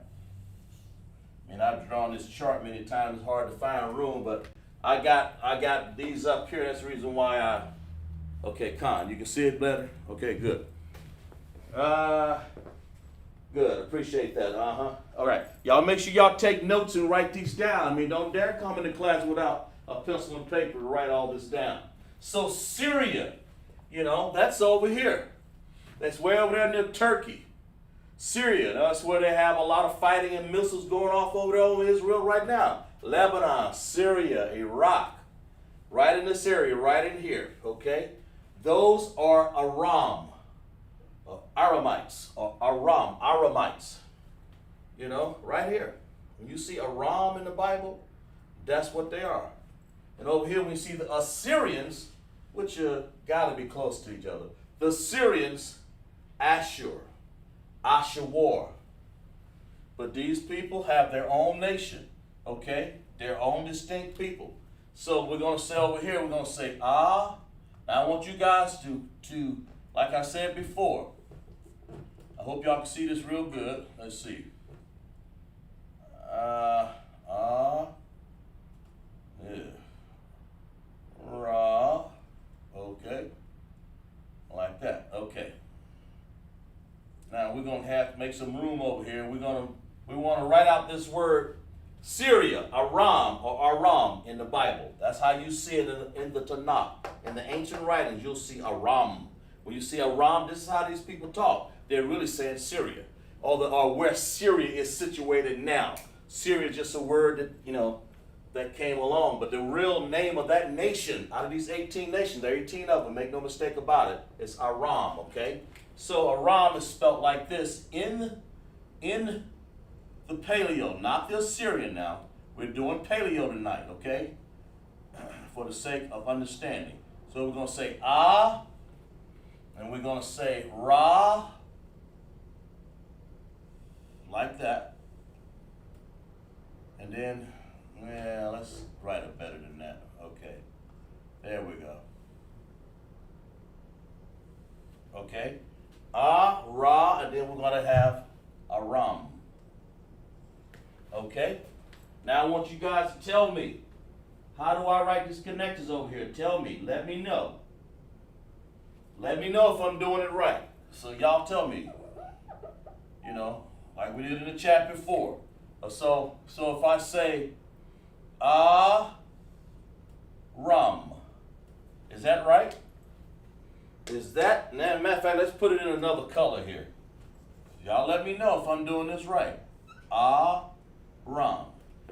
I mean, I've drawn this chart many times. It's hard to find room, but I got these up here. That's the reason why okay, Con, you can see it better? Okay, good. Good, appreciate that, All right, y'all make sure y'all take notes and write these down. I mean, don't dare come into class without a pencil and paper to write all this down. So Syria, you know, that's over here. That's way over there near Turkey. Syria, that's where they have a lot of fighting and missiles going off over there over Israel right now. Lebanon, Syria, Iraq, right in this area, right in here, okay? Those are Aram, Aramites, or Aramites, you know, right here. When you see Aram in the Bible, that's what they are. And over here we see the Assyrians, which got to be close to each other. The Syrians, Ashur, Ashawar. But these people have their own nation, okay? Their own distinct people. So we're going to say over here, we're going to say, Now I want you guys to, like I said before, I hope y'all can see this real good. Let's see. Yeah. Ra. Okay. Like that. Okay. Now we're gonna have to make some room over here. We want to write out this word Syria, Aram or Aram in the Bible. That's how you see it in the Tanakh. In the ancient writings, you'll see Aram. When you see Aram, this is how these people talk. They're really saying Syria, or where Syria is situated now. Syria is just a word that, you know, that came along, but the real name of that nation, out of these 18 nations, there are 18 of them, make no mistake about it, it's Aram, okay? So Aram is spelled like this in the Paleo, not the Assyrian now. We're doing Paleo tonight, okay? For the sake of understanding. So we're going to say and we're going to say Ra, like that. And then, well, let's write it better than that. Okay, there we go. Okay, Ra, and then we're going to have Aram. Okay, now I want you guys to tell me, how do I write these connectors over here? Tell me, let me know. Let me know if I'm doing it right. So y'all tell me, you know, like we did in the chat before. So if I say Ram, is that right? Is that, matter of fact, let's put it in another color here. Y'all let me know if I'm doing this right. Aram.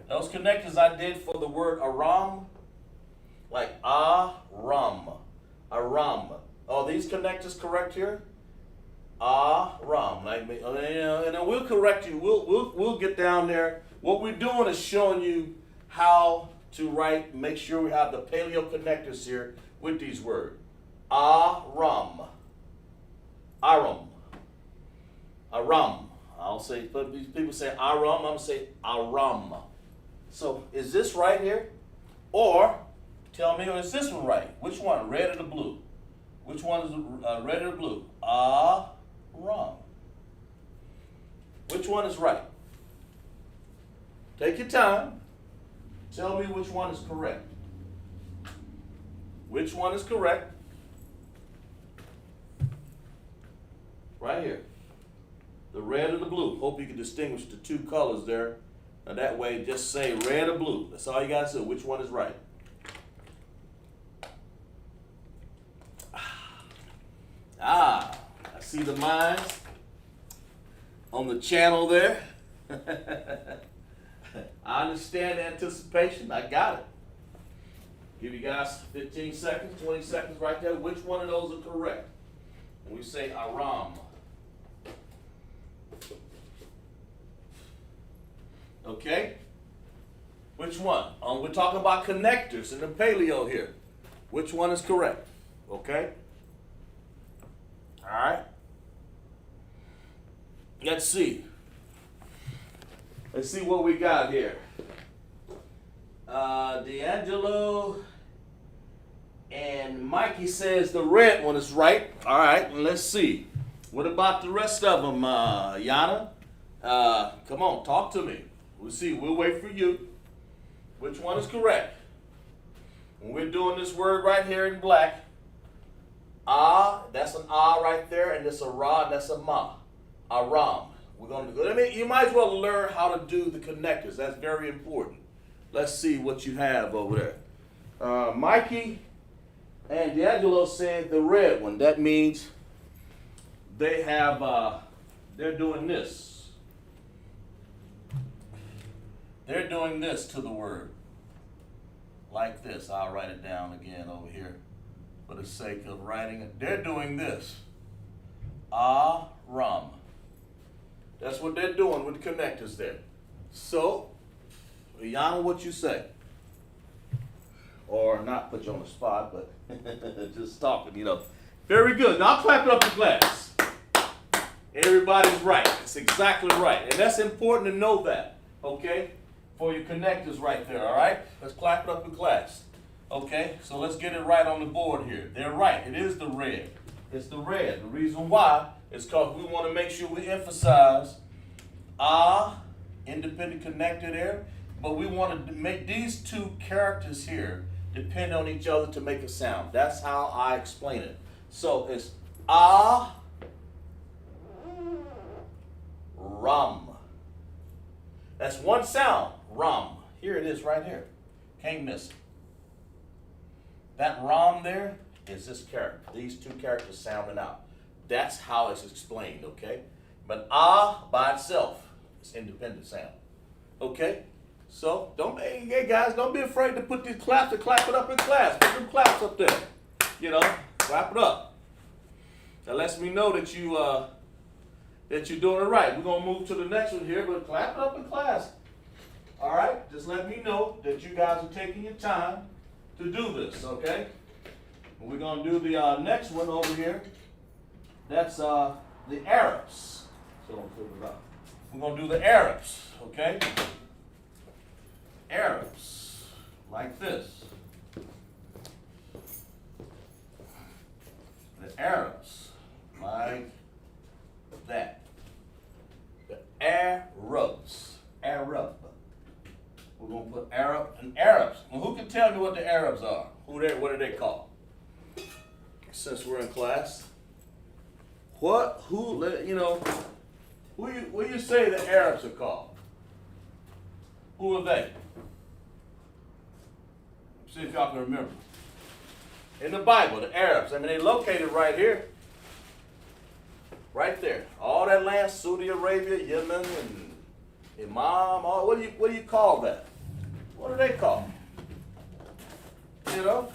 Those connectors I did for the word Aram, like Aram, Aram. Are these connectors correct here? Aram, like me, and then we'll correct you. We'll get down there. What we're doing is showing you how to write. Make sure we have the paleo connectors here with these words. Aram, Aram, Aram. I'll say, but these people say Aram. I'm gonna say Aram. So is this right here, or tell me, is this one right? Which one, red or the blue? Which one is red or blue? Aram. Which one is right? Take your time. Tell me which one is correct. Which one is correct? Right here. The red or the blue. Hope you can distinguish the two colors there. And that way, just say red or blue. That's all you got to say. Which one is right? I see the minds. on the channel there. I understand the anticipation. I got it. Give you guys 15 seconds, 20 seconds right there. Which one of those are correct? When we say Aram. Okay? Which one? We're talking about connectors in the paleo here. Which one is correct? Okay? All right? Let's see. Let's see what we got here. D'Angelo and Mikey says the red one is right. All right, let's see. What about the rest of them, Yana? Come on, talk to me. We'll see. We'll wait for you. Which one is correct? When we're doing this word right here in black, that's an right there, and that's a ra, and that's a ma. Aram. We're going to go. You might as well learn how to do the connectors. That's very important. Let's see what you have over there. Mikey and D'Angelo said the red one. That means they have, they're doing this. They're doing this to the word. Like this. I'll write it down again over here for the sake of writing it. They're doing this. Aram. That's what they're doing with the connectors there. So, Yana, what you say? Or not put you on the spot, but just talking, you know. Very good. Now clap it up in class. Everybody's right. It's exactly right. And that's important to know that, okay? For your connectors right there, all right? Let's clap it up in class. Okay, so let's get it right on the board here. They're right. It is the red. It's the red. The reason why is because we want to make sure we emphasize independent connector there, but we want to make these two characters here depend on each other to make a sound. That's how I explain it. So it's ram. That's one sound, ram. Here it is right here. Can't miss it. That ram there is this character. These two characters sounding out. That's how it's explained, okay? But by itself is independent sound. Okay? So hey guys, don't be afraid to put these claps and clap it up in class. Put them claps up there. You know, clap it up. That lets me know that you're doing it right. We're gonna move to the next one here, but clap it up in class. All right? Just let me know that you guys are taking your time to do this, okay? We're gonna do the next one over here. That's the Arabs. So I'm putting it up. We're gonna do the Arabs, okay? Arabs, like this. The Arabs, like that. The Arabs, Arab. We're gonna put Arab and Arabs. Well, who can tell me what the Arabs are? What are they called? Since we're in class. What you say the Arabs are called? Who are they? See if y'all can remember. In the Bible, the Arabs, they're located right here. Right there. All that land, Saudi Arabia, Yemen, and Imam, what do you call that? What are they called? You know?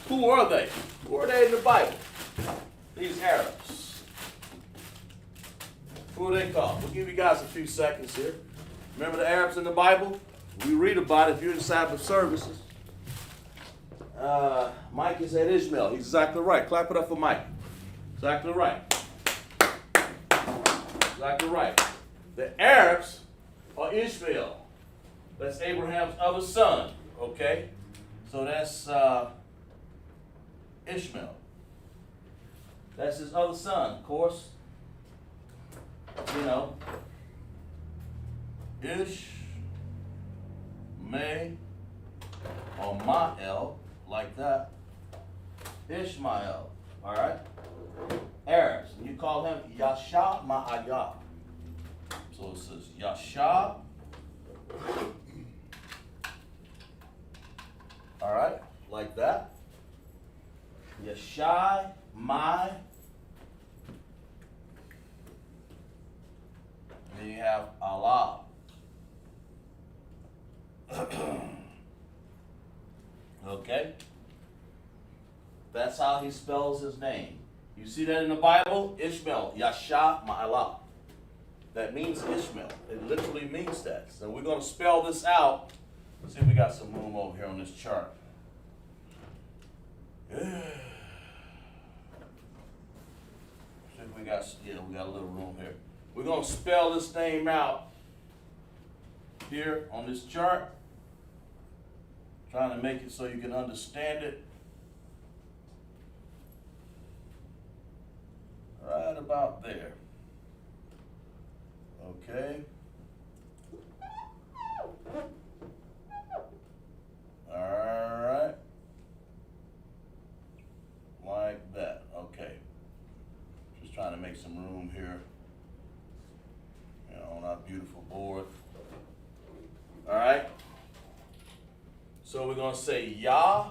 Who are they? Who are they in the Bible? These Arabs. Who are they called? We'll give you guys a few seconds here. Remember the Arabs in the Bible? We read about it if you're inside the services. Mike is at Ishmael. He's exactly right. Clap it up for Mike. Exactly right. Exactly right. The Arabs are Ishmael. That's Abraham's other son. Okay? So that's Ishmael. That's his other son, of course. You know. May or Ma'el, like that. Ishmael. Alright? Arabs. And you call him Yasha Ma'ayah. So it says Yasha. Alright? Like that. Yashai, my Then you have Allah. Okay? That's how he spells his name. You see that in the Bible? Ishmael, Yasha Ma'ala. That means Ishmael. It literally means that. So we're going to spell this out. Let's see if we got some room over here on this chart. See if we got a little room here. We're going to spell this name out here on this chart. Trying to make it so you can understand it. Right about there. Okay. All right. Like that. Okay. Just trying to make some room here, on our beautiful board. All right. So we're going to say Yah,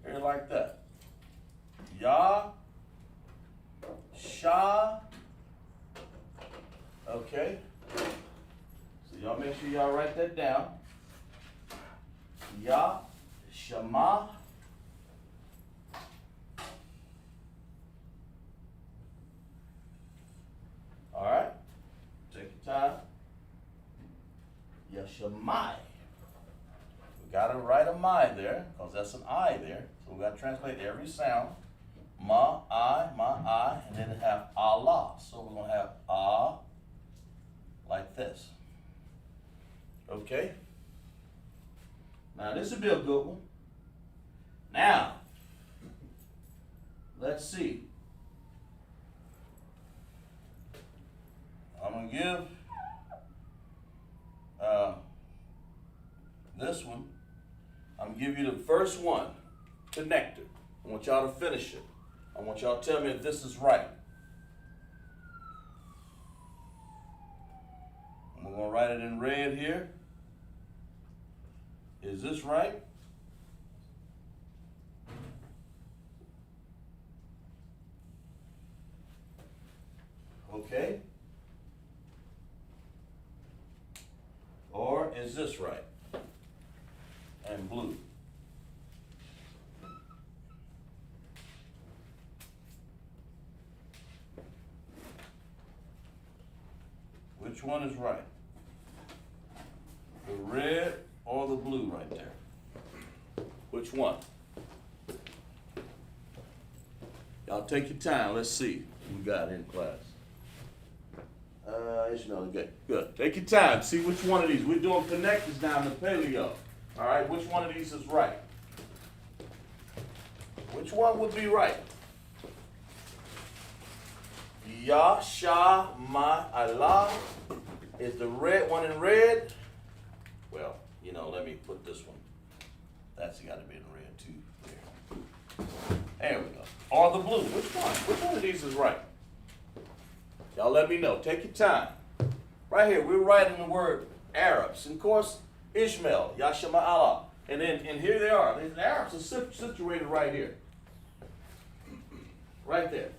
here like that. Yah, Shah, okay. So y'all make sure y'all write that down. Yah, Shema, all right. Take your time. Yashemai. We got to write a my there, because that's an I there. So we got to translate every sound. My I, and then it have Allah. So we're going to have ah like this. Okay? Now this would be a good one. Now, let's see. I'm going to give this one. I'm going to give you the first one, connector. I want y'all to finish it. I want y'all to tell me if this is right. I'm going to write it in red here. Is this right? Okay. Or is this right? And blue. Which one is right? The red or the blue right there? Which one? Y'all take your time. Let's see what we got in class. Ishmael, good. Good. Take your time. See which one of these. We're doing connectors now in the paleo. All right, which one of these is right? Which one would be right? Yah, Shah, Ma, Allah. Is the red one in red? Well, let me put this one. That's got to be in red too. There we go. Or the blue. Which one? Which one of these is right? Y'all let me know. Take your time. Right here, we're writing the word Arabs. And of course, Ishmael, Yashama Allah. And here they are. The Arabs are situated right here. Right there.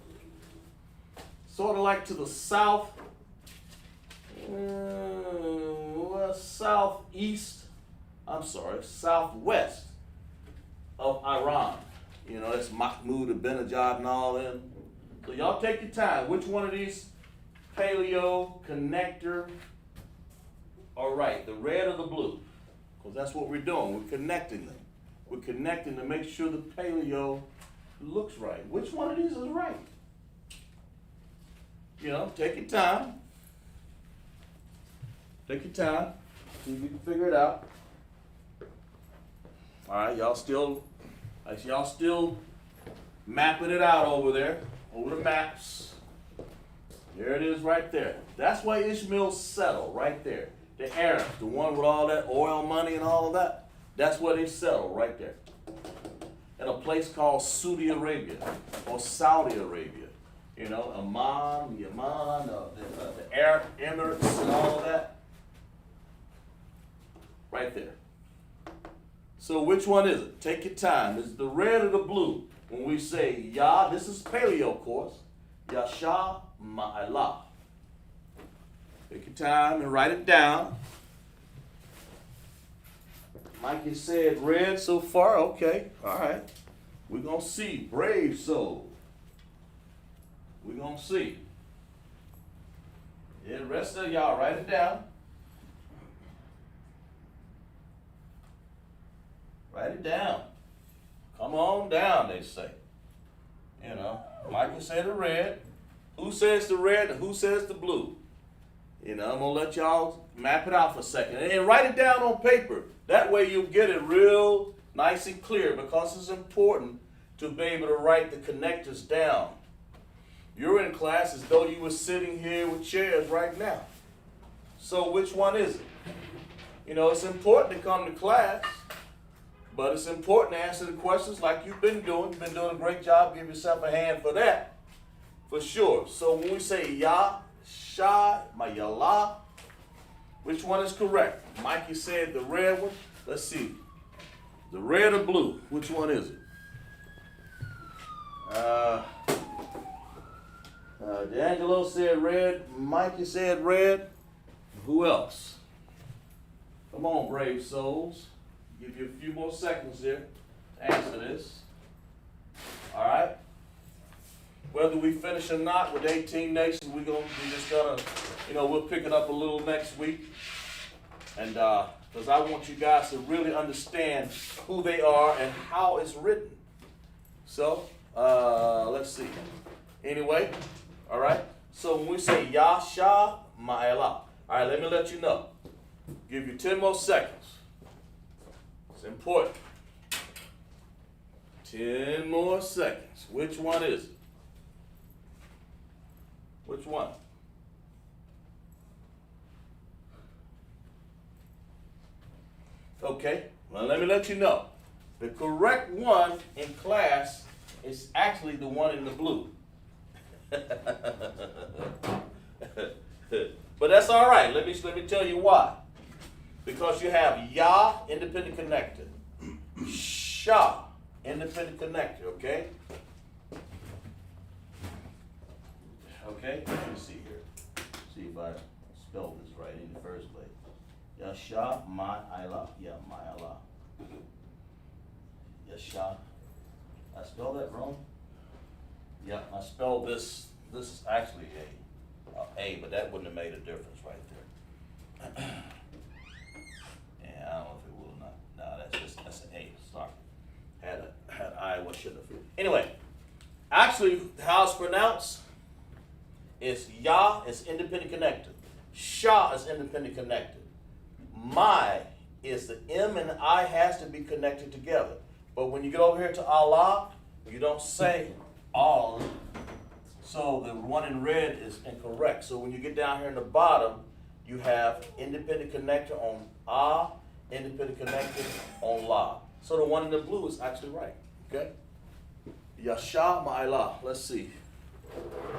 Sort of like to the south, southwest of Iran. That's Mahmoud, Ahmadinejad, and all them. So y'all take your time. Which one of these paleo, connector, are right? The red or the blue? Because that's what we're doing. We're connecting them. We're connecting to make sure the paleo looks right. Which one of these is right? Take your time. Take your time. See if you can figure it out. All right, y'all still mapping it out over there, over the maps. There it is right there. That's why Ishmael settled right there. The Arabs, the one with all that oil money and all of that, that's where they settled right there. In a place called Saudi Arabia or Saudi Arabia. Amman, Yemen, the Arab Emirates and all of that. Right there. So which one is it? Take your time. Is it the red or the blue? When we say Yah, this is paleo course. Yasha Ma'ala. Take your time and write it down. Mikey said red so far. Okay, all right. We're going to see. Brave soul. We're going to see. Yeah, the rest of y'all, write it down. Write it down. Come on down, they say. You know, Michael said the red. Who says the red and who says the blue? You know, I'm going to let y'all map it out for a second. And write it down on paper. That way you'll get it real nice and clear, because it's important to be able to write the connectors down. You're in class as though you were sitting here with chairs right now. So which one is it? You know, it's important to come to class, but it's important to answer the questions like you've been doing. You've been doing a great job. Give yourself a hand for that, for sure. So when we say ya, sha, mayala, which one is correct? Mikey said the red one. Let's see. The red or blue? Which one is it? D'Angelo said red. Mikey said red. Who else? Come on, brave souls. Give you a few more seconds here to answer this. All right. Whether we finish or not with 18 nations, we're just gonna, you know, we'll pick it up a little next week, and because I want you guys to really understand who they are and how it's written. So let's see. Anyway, all right. So when we say Yasha Ma'ala, all right, let me let you know. Give you 10 more seconds. It's important. 10 more seconds. Which one is it? Which one? Okay, well, let me let you know. The correct one in class is actually the one in the blue. But that's all right. Let me tell you why. Because you have Ya, independent connector. Sha, independent connector, okay? Okay, let me see here. See if I spelled this right in the first place. Yasha ma'ala. Yeah, ma'ala. Yasha. I spelled that wrong? Yeah, I spelled this. This is actually A, but that wouldn't have made a difference right there. Yeah, I don't know if it will or not. No, that's an A. Sorry. Had I, what should have. Anyway, actually, how it's pronounced is Ya is independent connector. Sha is independent connected. My is the M and I has to be connected together. But when you get over here to Allah, you don't say all. So the one in red is incorrect. So when you get down here in the bottom, you have independent connector on Ah, independent connector on La. So the one in the blue is actually right. Okay? Yasha Ma'ala. Let's see.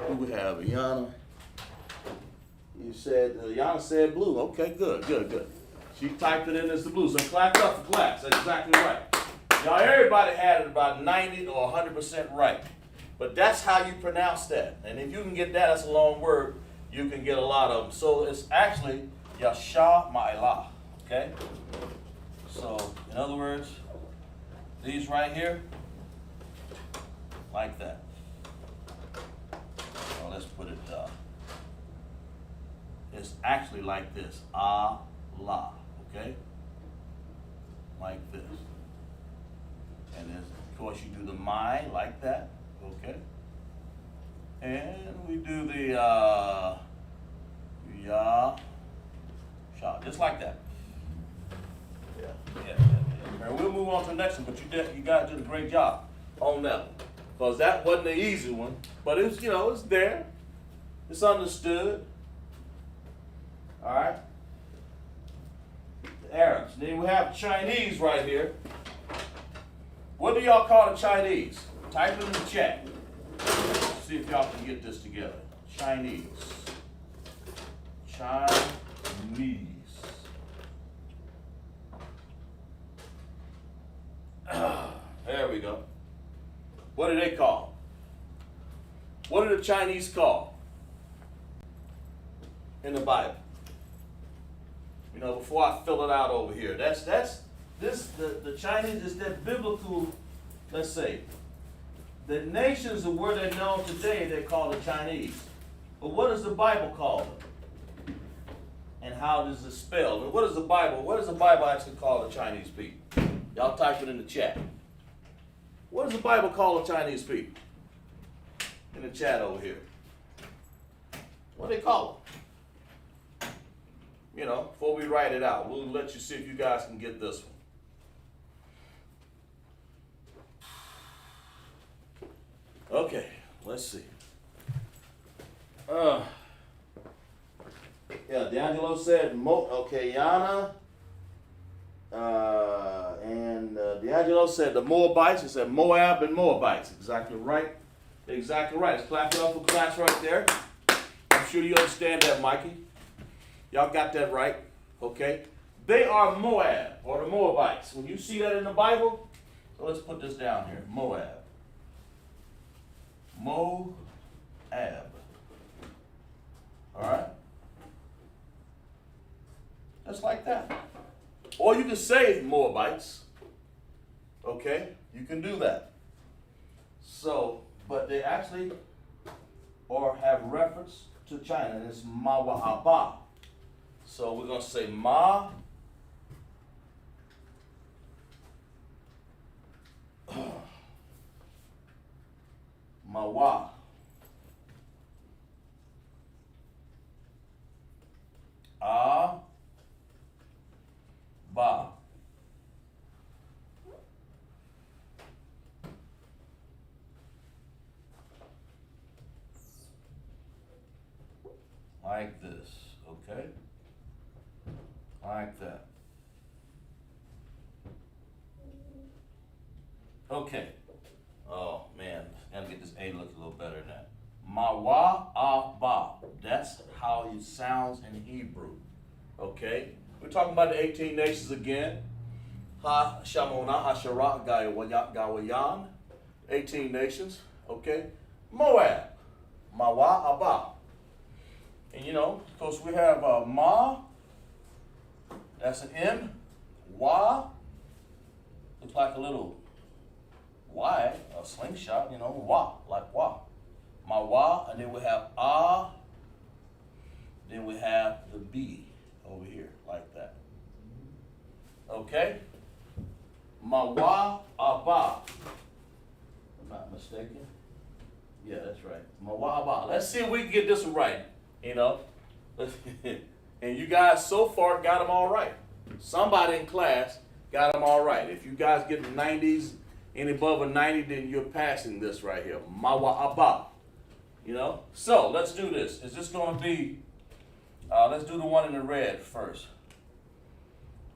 Who we have? Yana. Yana said blue. Okay, good. She typed it in as the blue. So clap up for class. That's exactly right. Y'all, everybody had it about 90 or 100% right. But that's how you pronounce that. And if you can get that, that's a long word, you can get a lot of them. So it's actually Yasha Ma'ala. Okay? So, in other words, these right here, like that. So let's put it, it's actually like this. Allah. Okay? Like this. And then, of course, you do the my like that. Okay? And we do the ya, sha, just like that. Yeah. And we'll move on to the next one, but you guys did a great job on that one. Because that wasn't the easy one, but it's, you know, it's there. It's understood. All right? The Arabs. Then we have Chinese right here. What do y'all call the Chinese? Type it in the chat. See if y'all can get this together. Chinese. There we go. What do they call? What do the Chinese call in the Bible? before I fill it out over here. The Chinese is that biblical, let's say, the nations of where they're known today, they're called the Chinese. But what does the Bible call them? And how does it spell? And what does the Bible actually call the Chinese people? Y'all type it in the chat. What does the Bible call the Chinese people? In the chat over here. What do they call them? Before we write it out, we'll let you see if you guys can get this one. Okay, let's see. D'Angelo said, Yana. And D'Angelo said the Moabites. He said Moab and Moabites. Exactly right. Exactly right. Let's clap it up for class right there. I'm sure you understand that, Mikey. Y'all got that right. Okay. They are Moab, or the Moabites. When you see that in the Bible, so let's put this down here. Moab. Moab. All right. Just like that. Or you can say Moabites. Okay, you can do that. So, but they actually or have reference to China, and it's Mawa'aba. So we're going to say Ma. Mawa. Ba. Like this, okay? Like that. Okay. Oh man, gotta get this A look a little better than that. Mawa'aba. That's how it sounds in Hebrew. Okay? We're talking about the 18 nations again. Ha Shamona, Hasharat, Gawayan. 18 nations. Okay? Moab. Mawa'aba. And of course we have Ma. That's an M. Wa. Looks like a little Y, a slingshot, Wa, like Wa. Mawa, and then we have A. Then we have the B over here, like that. Okay? Mawa Aba. I'm not mistaken. Yeah, that's right. Mawa Aba. Let's see if we can get this one right. And you guys so far got them all right. Somebody in class got them all right. If you guys get the 90s, any above a 90, then you're passing this right here. Mawa Aba. So let's do this. Is this going to be, let's do the one in the red first.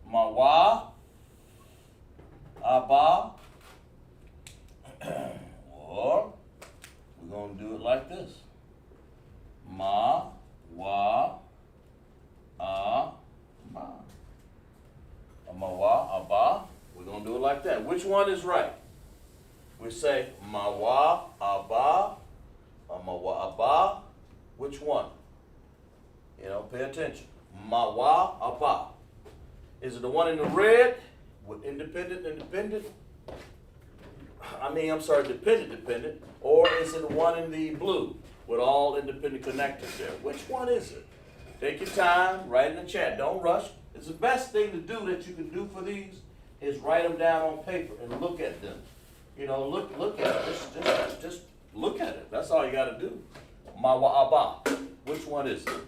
Mawa Aba. Or we're going to do it like this. Ma wa aba. Mawa aba. We're going to do it like that. Which one is right? We say mawa aba. Mawa aba. Which one? Pay attention. Mawa aba. Is it the one in the red with dependent? Or is it the one in the blue with all independent connectors there? Which one is it? Take your time, write in the chat. Don't rush. It's the best thing to do that you can do for these is write them down on paper and look at them. Look at it. Just look at it. That's all you got to do. Mawa aba. Which one is it?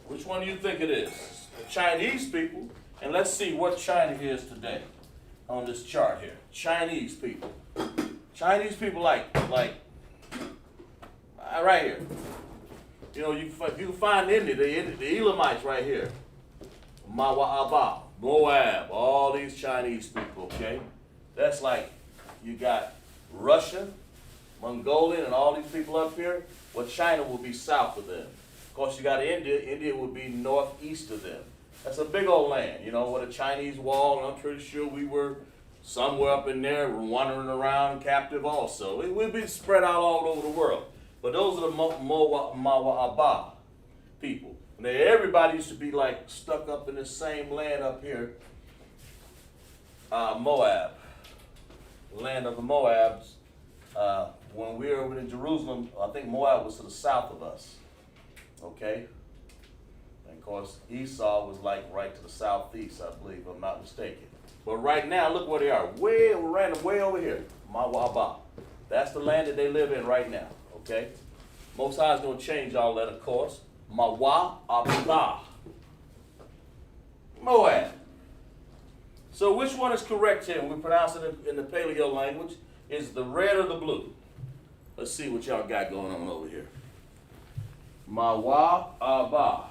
Which one do you think it is? The Chinese people. And let's see what China is today on this chart here. Chinese people. Chinese people like right here. You can find India, the Elamites right here. Mawa Aba, Moab, all these Chinese people, okay? That's like you got Russia, Mongolian, and all these people up here. Well, China will be south of them. Of course, you got India. India would be northeast of them. That's a big old land, with a Chinese wall, and I'm pretty sure we were somewhere up in there wandering around captive also. We'd be spread out all over the world. But those are the Mawa'aba people. And everybody used to be like stuck up in this same land up here, Moab, the land of the Moabs. When we were over in Jerusalem, I think Moab was to the south of us. Okay? And of course, Esau was like right to the southeast, I believe, if I'm not mistaken. But right now, look where they are. Way over here. Mawaba. That's the land that they live in right now. Okay? Most High is going to change all that, of course. Mawa'aba. Moab. So which one is correct here? We pronounce it in the Paleo language. Is the red or the blue? Let's see what y'all got going on over here. Mawa'aba.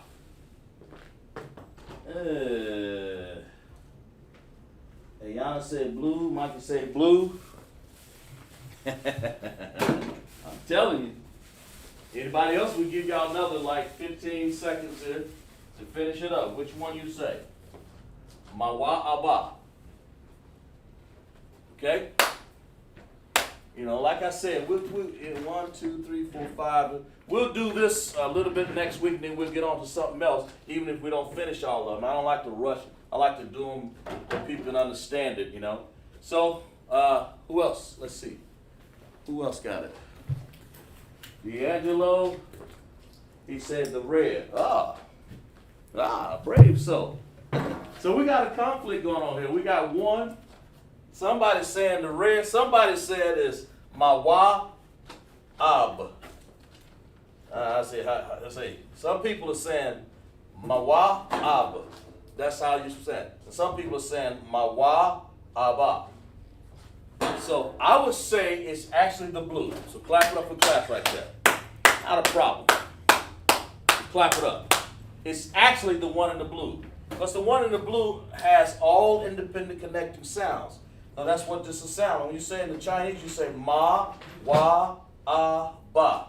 Ayana said blue. Mikey said blue. I'm telling you. Anybody else? We give y'all another like 15 seconds here to finish it up. Which one you say? Mawa'aba. Okay? You know, like I said, we'll in 1, 2, 3, 4, 5. We'll do this a little bit next week, and then we'll get on to something else, even if we don't finish all of them. I don't like to rush. I like to do them so people can understand it, you know. So, who else? Let's see. Who else got it? D'Angelo. He said the red. Brave soul. So we got a conflict going on here. We got one. Somebody saying the red. Somebody said it's Mawa'ab. Let's see. Some people are saying Mawa'ab. That's how you say it. And some people are saying Mawa'aba. So I would say it's actually the blue. So clap it up for class right there. Not a problem. Clap it up. It's actually the one in the blue. Because the one in the blue has all independent connecting sounds. Now that's what this is sound. When you say in the Chinese, you say ma, wa, a, ba.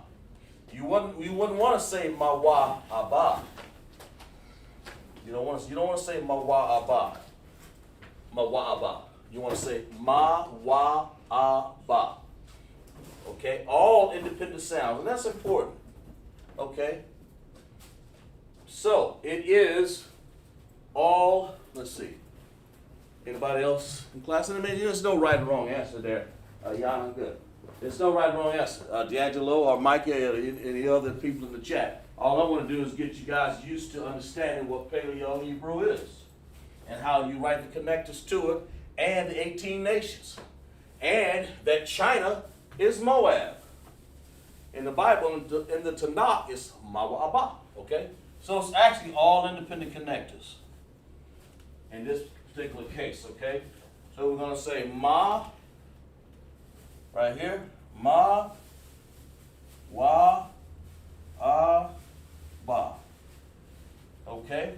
You wouldn't want to say ma, wa, a, ba. You don't want to say ma, wa, a, ba. Ma, wa, a, ba. You want to say ma, wa, a, ba. Okay? All independent sounds. And that's important. Okay? So, it is all, let's see. Anybody else in class? I mean, there's no right or wrong answer there. Yana, good. There's no right or wrong answer. D'Angelo or Micah or any other people in the chat. All I want to do is get you guys used to understanding what Paleo Hebrew is and how you write the connectors to it and the 18 nations. And that China is Moab. In the Bible, in the Tanakh, it's Mawa'aba. Okay? So it's actually all independent connectors in this particular case, okay? So we're going to say ma, right here, ma, wa, a, ba. Okay?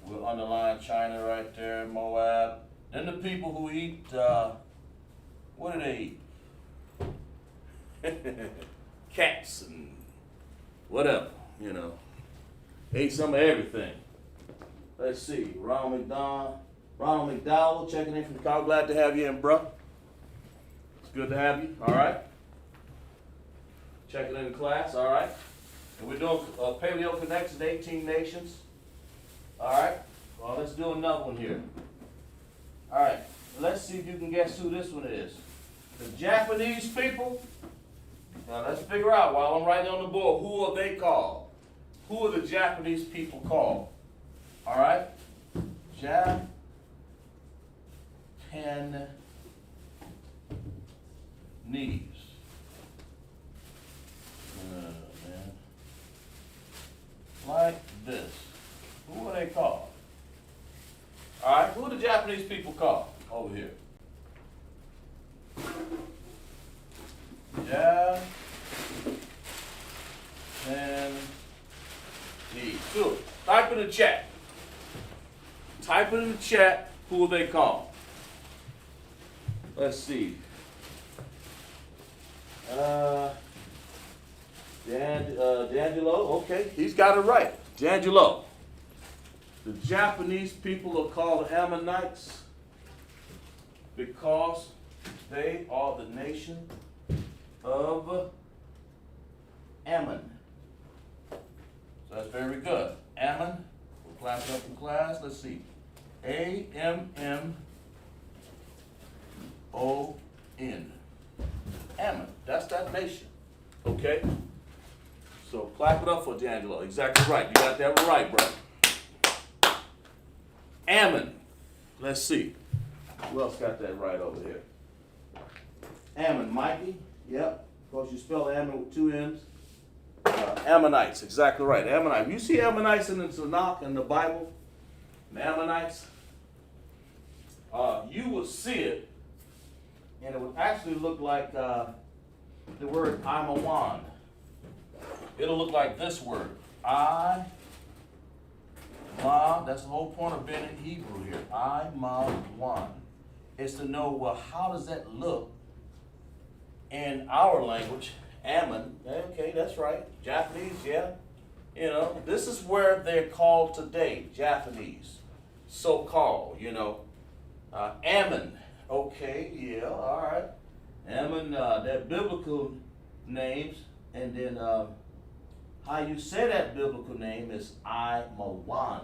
We'll underline China right there, Moab. Then the people who eat, what do they eat? Cats and whatever, you know. They eat some of everything. Let's see, Ronald McDowell checking in from Chicago. Glad to have you in, bro. It's good to have you. All right. Checking in class. All right. And we're doing Paleo Connections, 18 nations. All right. Well, let's do another one here. All right. Let's see if you can guess who this one is. The Japanese people. Now let's figure out while I'm writing on the board, who are they called? Who are the Japanese people called? All right? Japanese. Man. Like this. Who are they called? All right? Who are the Japanese people called over here? Japanese. Good. Type in the chat. Type it in the chat, who are they called? Let's see. D'Angelo, okay, he's got it right. D'Angelo. The Japanese people are called the Ammonites because they are the nation of Ammon. So that's very good. Ammon. We'll clap it up in class. Let's see. A-M-M-O-N. Ammon. That's that nation. Okay? So clap it up for D'Angelo. Exactly right. You got that right, bro. Ammon. Let's see. Who else got that right over here? Ammon. Mikey. Yep. Of course, you spell Ammon with 2 M's. Ammonites. Exactly right. Ammonites. You see Ammonites in the Tanakh in the Bible? The Ammonites? You will see it, and it would actually look like the word Imawan. It'll look like this word. That's the whole point of being in Hebrew here. Imawan. Is to know, well, how does that look in our language? Ammon. Okay, that's right. Japanese, yeah. You know, this is where they're called today, Japanese. So-called, you know. Ammon. Okay, yeah, all right. Ammon, they're biblical names, and then how you say that biblical name is Imawan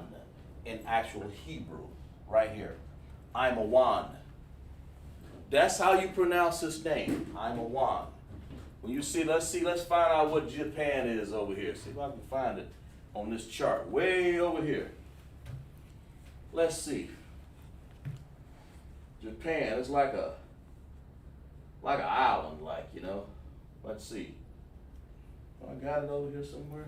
in actual Hebrew, right here. Imawan. That's how you pronounce his name, Imawan. When you see, let's find out what Japan is over here. See if I can find it on this chart, way over here. Let's see. Japan, it's like an island, like, you know. Let's see. I got it over here somewhere.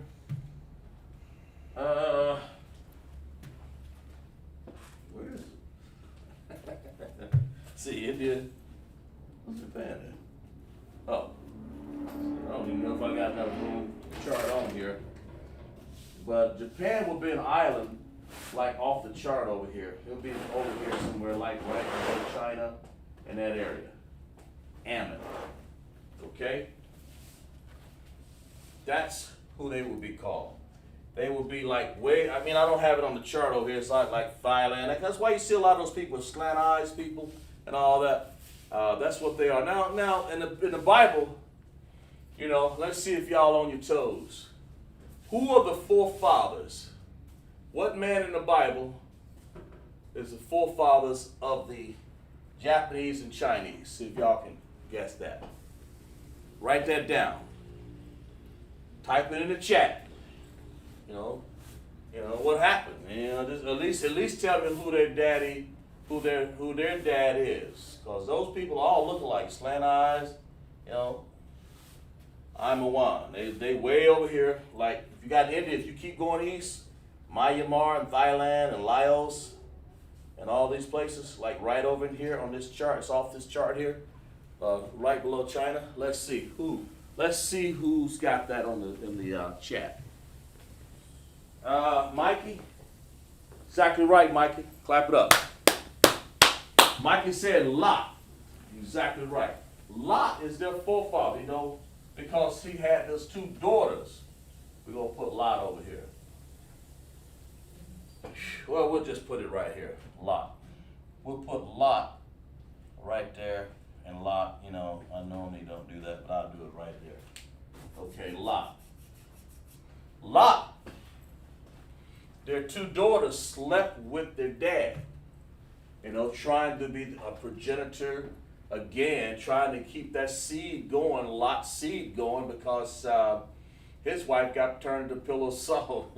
Where is it? See, India. What's Japan in? Oh. I don't even know if I got enough room chart on here. But Japan will be an island like off the chart over here. It'll be over here somewhere like right below China in that area. Ammon. Okay? That's who they will be called. They will be like I don't have it on the chart over here. It's like Thailand. That's why you see a lot of those people with slant eyes people and all that. That's what they are. Now in the Bible, you know, let's see if y'all on your toes. Who are the forefathers? What man in the Bible is the forefathers of the Japanese and Chinese? See if y'all can guess that. Write that down. Type it in the chat. You know what happened. You know, just at least tell me who their daddy, who their dad is, because those people all look alike. Slant eyes. You know. I'm a one. They way over here. Like if you got India, if you keep going east, Myanmar and Thailand and Laos and all these places, like right over in here on this chart. It's off this chart here, right below China. Let's see who. Let's see who's got that in the chat. Mikey. Exactly right, Mikey. Clap it up. Mikey said Lot. Exactly right. Lot is their forefather, you know, because he had those 2 daughters. We're going to put Lot over here. Well, we'll just put it right here, Lot. We'll put Lot right there, and Lot, you know, I normally don't do that, but I'll do it right there. Okay, Lot. Lot, their 2 daughters slept with their dad, you know, trying to be a progenitor, again, trying to keep that seed going, Lot's seed going, because his wife got turned into a pillow of salt.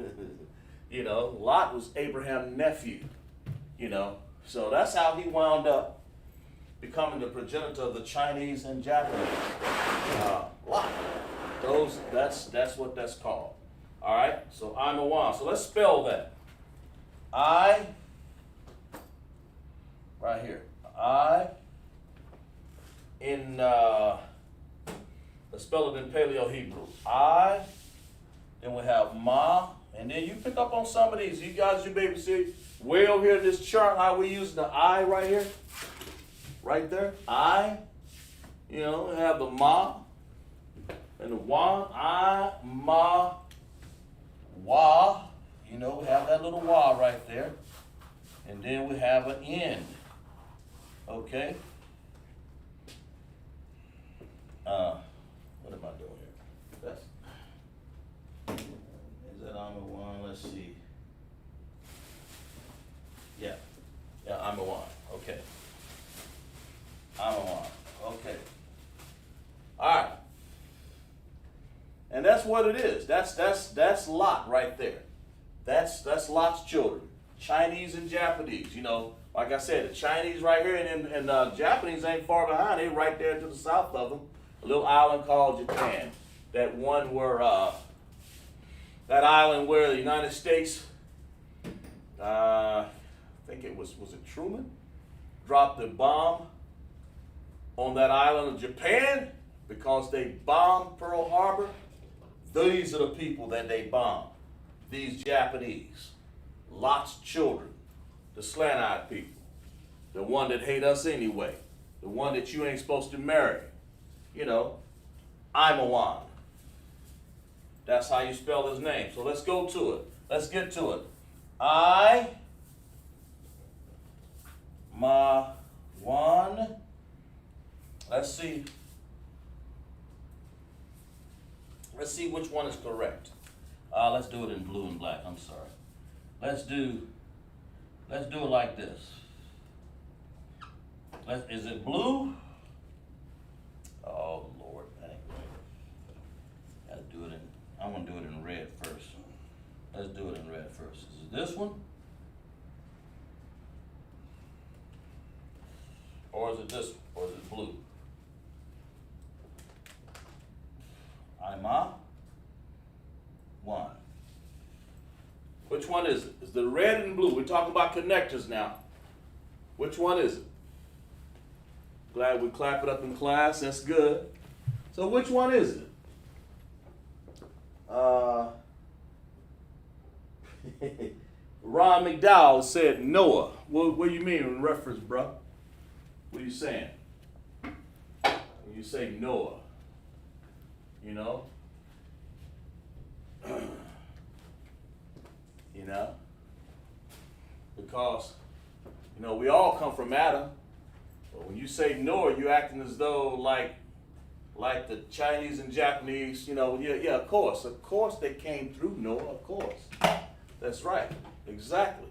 You know, Lot was Abraham's nephew, you know. So that's how he wound up becoming the progenitor of the Chinese and Japanese. Lot. That's what that's called. All right, so I'm a one. So let's spell that. I, right here. I, let's spell it in Paleo Hebrew. I, then we have Ma, and then you pick up on some of these. You guys, you maybe see way over here in this chart how we use the I right here. Right there. I, you know, have the Ma and the Wa. I, Ma, Wa. You know, we have that little Wa right there. And then we have an N. Okay? What am I doing here? what it is. That's Lot right there. That's Lot's children, Chinese and Japanese. You know, like I said, the Chinese right here and Japanese ain't far behind. They right there to the south of them, a little island called Japan. That one where that island where the United States, I think it was it Truman, dropped the bomb on that island of Japan because they bombed Pearl Harbor. These are the people that they bombed. These Japanese, Lot's children, the slant-eyed people, the one that hate us anyway, the one that you ain't supposed to marry. You know, Imawan. That's how you spell his name. So let's go to it. Let's get to it. Imawan. Let's see. Let's see which one is correct. Let's do it in blue and black. I'm sorry. Let's do it like this. Is it blue? Oh Lord, gotta do it in. I'm gonna do it in red first. Let's do it in red first. Is it this one? Or is it this one? Or is it blue? One. Which one is it? Is the red and blue? We're talking about connectors now. Which one is it? Glad we clap it up in class. That's good. So which one is it? Ron McDowell said Noah. What do you mean in reference, bro? What are you saying? When you say Noah, you know? You know? Because, you know, we all come from Adam. But when you say Noah, you're acting as though like the Chinese and Japanese, you know, yeah, of course they came through Noah, of course. That's right, exactly.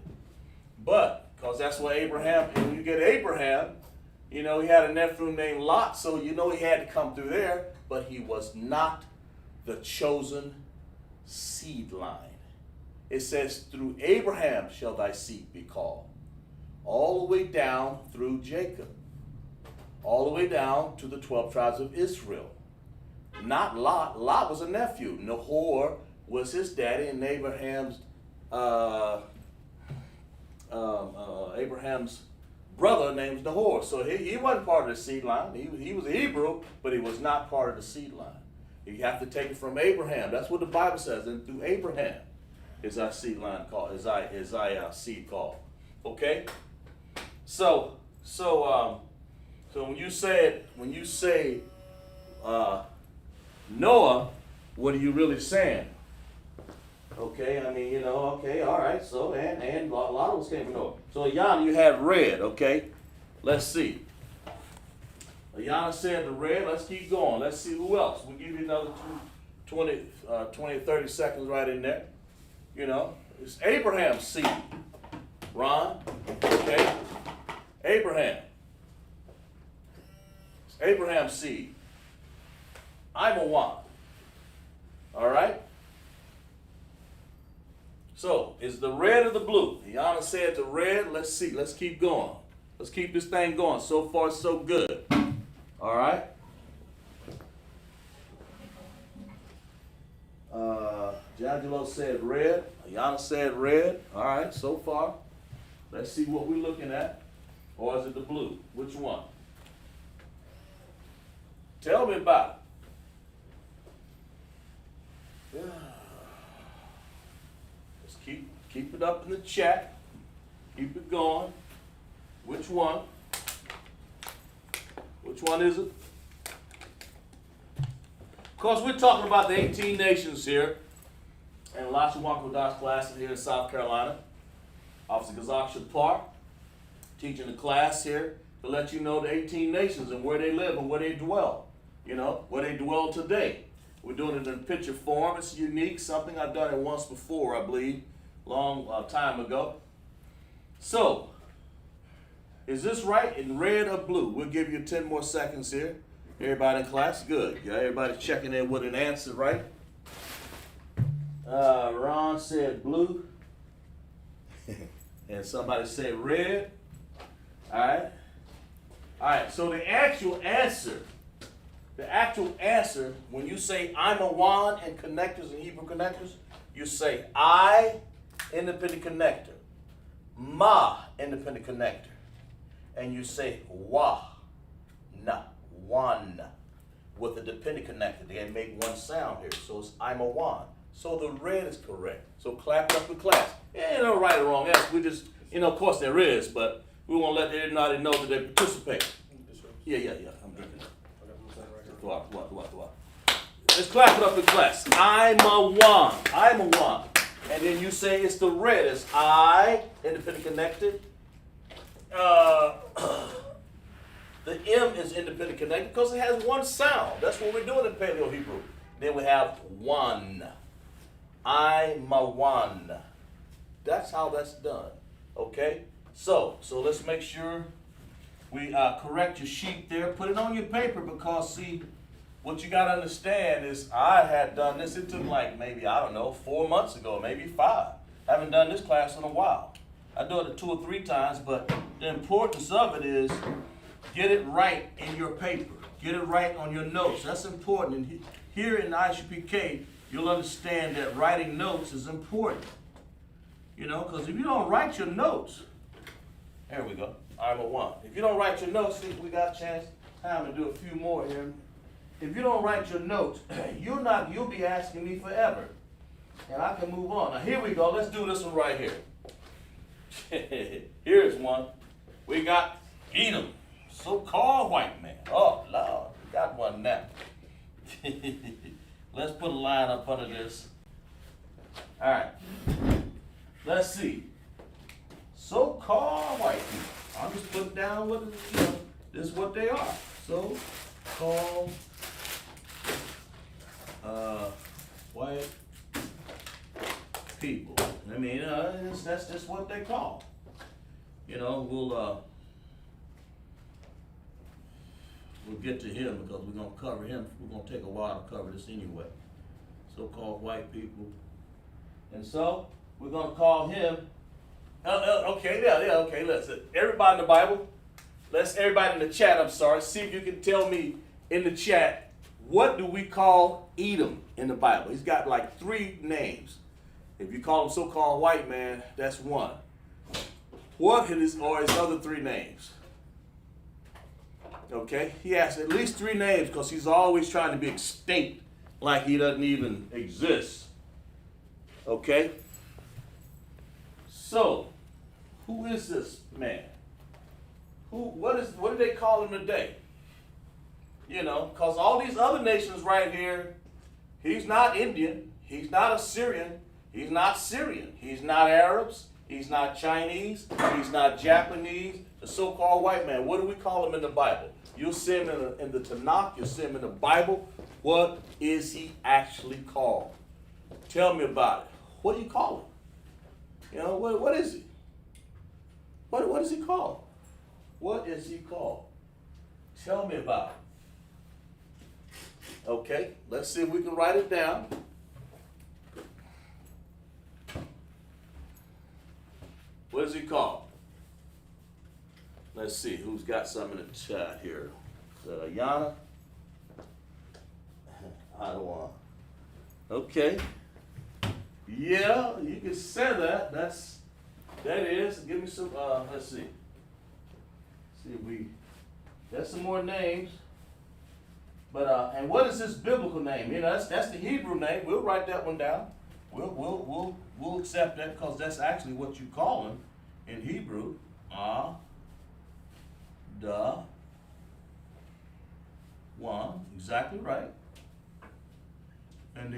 But, because that's what Abraham, and when you get Abraham, you know, he had a nephew named Lot, so you know he had to come through there, but he was not the chosen seed line. It says, through Abraham shall thy seed be called. All the way down through Jacob. All the way down to the 12 tribes of Israel. Not Lot. Lot was a nephew. Nahor was his daddy, and Abraham's brother named Nahor. So he wasn't part of the seed line. He was a Hebrew, but he was not part of the seed line. You have to take it from Abraham. That's what the Bible says. And through Abraham is our seed line called, is our seed called. Okay? So when you say Noah, what are you really saying? Okay, I mean, you know, okay, all right. So and a lot of us came from Noah. So Ayana, you had red. Okay, let's see. Ayana said the red. Let's keep going. Let's see who else. We'll give you another 20 or 30 seconds right in there. You know, it's Abraham's seed. Ron, okay, Abraham. It's Abraham's seed. I'm a one. All right. So, is the red or the blue? Ayana said the red. Let's see. Let's keep going. Let's keep this thing going. So far, so good. All right. Jangelo said red. Ayana said red. All right. So far. Let's see what we're looking at. Or is it the blue? Which one? Tell me about it. Yeah. Let's keep it up in the chat. Keep it going. Which one? Which one is it? Of course, we're talking about the 18 nations here. And Lashawan Qadash class here in South Carolina. Officer Isupk Park, teaching the class here to let you know the 18 nations and where they live and where they dwell. You know, where they dwell today. We're doing it in picture form. It's unique, something I've done it once before, I believe, long time ago. So, is this right in red or blue? We'll give you 10 more seconds here. Everybody in class, good. Yeah, everybody checking in with an answer, right? Ron said blue. And somebody said red. All right, so the actual answer, when you say I'm a one in connectors and Hebrew connectors, you say I, independent connector, ma, independent connector, and you say wa, na, one, with a dependent connector. They make one sound here, so it's I'm a one. So the red is correct. So clap it up in class. Yeah, no right or wrong answer. We just, of course there is, but we won't let everybody know that they participate. Yeah, I'm drinking it. Let's clap it up in class. I'm a one. And then you say it's the red. It's I, independent connected. The M is independent connected because it has one sound. That's what we're doing in Paleo Hebrew. Then we have one. I'm a one. That's how that's done. Okay? So let's make sure we correct your sheet there. Put it on your paper because, see, what you got to understand is I had done this. It took like maybe, 4 months ago, maybe 5. I haven't done this class in a while. I do it 2 or 3 times, but the importance of it is get it right in your paper. Get it right on your notes. That's important. And here in ISUPK, you'll understand that writing notes is important. Because if you don't write your notes, there we go. I'm a one. If you don't write your notes, see, we got time to do a few more here. If you don't write your notes, you'll be asking me forever. And I can move on. Now here we go. Let's do this one right here. Here's one. We got Edom, so-called white man. Oh, Lord, we got one now. Let's put a line up under this. All right. Let's see. So-called white people. I'm just putting down what this is what they are. So-called white people. I mean, that's just what they call. We'll get to him because we're gonna cover him. We're gonna take a while to cover this anyway. So-called white people, and so we're gonna call him. Okay. Listen, everybody in the Bible. Everybody in the chat. I'm sorry. See if you can tell me in the chat what do we call Edom in the Bible? He's got like 3 names. If you call him so-called white man, that's one. What are his other 3 names? Okay, he has at least 3 names because he's always trying to be extinct like he doesn't even exist. Okay? So, who is this man? What do they call him today? Because all these other nations right here, he's not Indian, he's not Assyrian, he's not Syrian, he's not Arabs, he's not Chinese, he's not Japanese, the so-called white man. What do we call him in the Bible? You'll see him in the Tanakh, you'll see him in the Bible. What is he actually called? Tell me about it. What do you call him? What is he? What is he called? What is he called? Tell me about it. Okay, let's see if we can write it down. What is he called? Let's see who's got some in the chat here. Yana. I don't want. Okay. Yeah, you can say that. That is. Give me some. Let's see. See if we. There's some more names. But and what is his biblical name? That's the Hebrew name. We'll write that one down. We'll accept that because that's actually what you call him in Hebrew. Da. One. Exactly right. And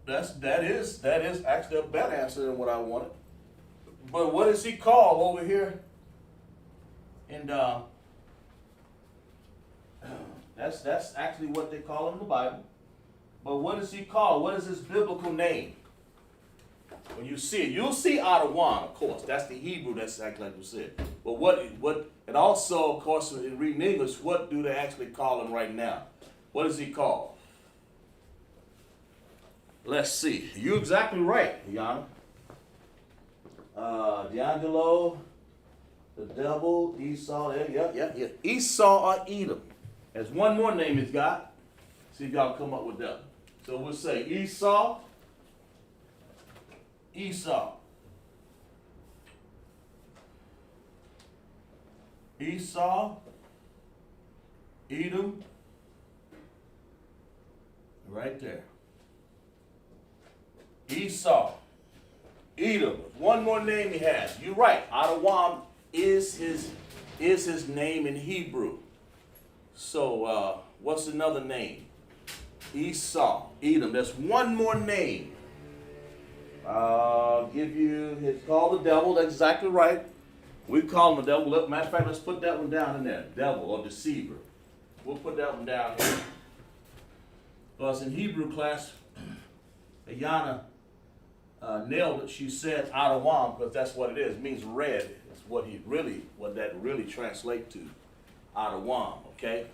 that is actually a better answer than what I wanted. But what is he called over here? And that's actually what they call him in the Bible. But what is he called? What is his biblical name? When you see it, you'll see Adawan, of course. That's the Hebrew. That's exactly like you said. But what, and also, of course, in reading English, what do they actually call him right now? What is he called? Let's see. You're exactly right, Yana. D'Angelo, the devil, Esau. Yeah. Esau or Edom. There's one more name he's got. See if y'all come up with that. So we'll say Esau, Esau, Edom, right there. Esau, Edom. One more name he has. You're right. Adawam is his name in Hebrew. So what's another name? Esau, Edom. There's one more name. I'll give you, it's called the devil. That's exactly right. We call him the devil. Matter of fact, let's put that one down in there. Devil or deceiver. We'll put that one down here. Because in Hebrew class, Ayana nailed it. She said Adawam because that's what it is. It means red. It's what that really translates to. Adawam, okay?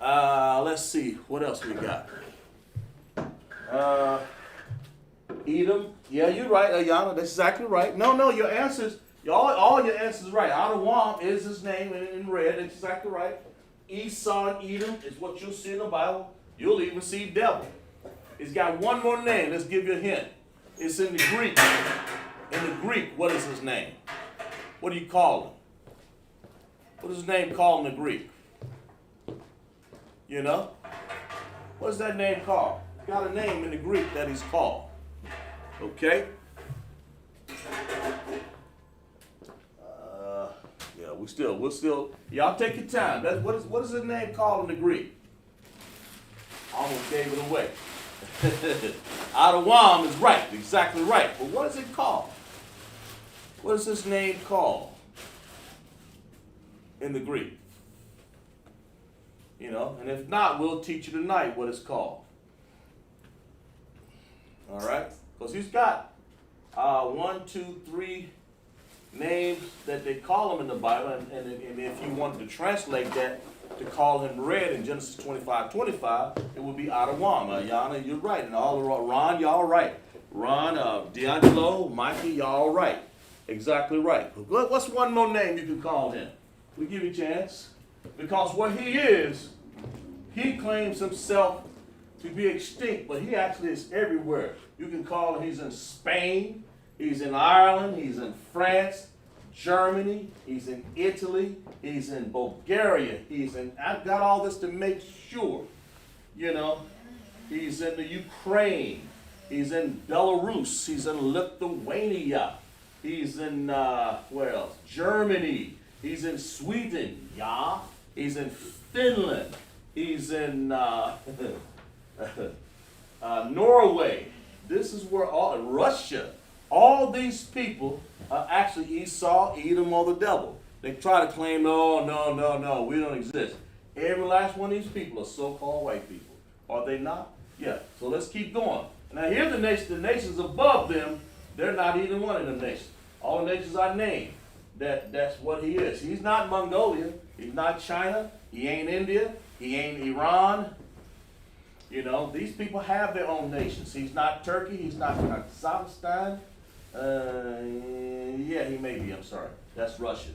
Let's see. What else we got? Edom. Yeah, you're right, Ayana. That's exactly right. No, your answers, all your answers right. Adawam is his name in red. That's exactly right. Esau and Edom is what you'll see in the Bible. You'll even see devil. It's got one more name. Let's give you a hint. It's in the Greek. In the Greek, what is his name? What do you call him? What is his name called in the Greek? You know? What's that name called? It's got a name in the Greek that he's called. Okay? Yeah, we'll still, y'all take your time. What is his name called in the Greek? I almost gave it away. Adawam is right, exactly right. But what is it called? What is his name called in the Greek? You know, and if not, we'll teach you tonight what it's called. All right? Because he's got 1, 2, 3 names that they call him in the Bible, and if you wanted to translate that to call him red in Genesis 25:25, it would be Adawam. Yana, you're right. And all Ron, y'all right. Ron, D'Angelo, Mikey, y'all right. Exactly right. What's one more name you can call him? We give you a chance. Because what he is, he claims himself to be extinct, but he actually is everywhere. You can call him, he's in Spain, he's in Ireland, he's in France, Germany, he's in Italy, he's in Bulgaria, I've got all this to make sure, you know, he's in the Ukraine, he's in Belarus, he's in Lithuania, he's in, where else? Germany, he's in Sweden, yeah, he's in Finland, he's in Norway. This is where Russia, all these people are actually Esau, Edom, or the devil. They try to claim, no, we don't exist. Every last one of these people are so-called white people. Are they not? Yeah, so let's keep going. Now here's the nations above them, they're not either one of them nations. All the nations I named, that's what he is. He's not Mongolia, he's not China, he ain't India, he ain't Iran. You know, these people have their own nations. He's not Turkey, he's not Kazakhstan. Yeah, he may be, I'm sorry. That's Russia.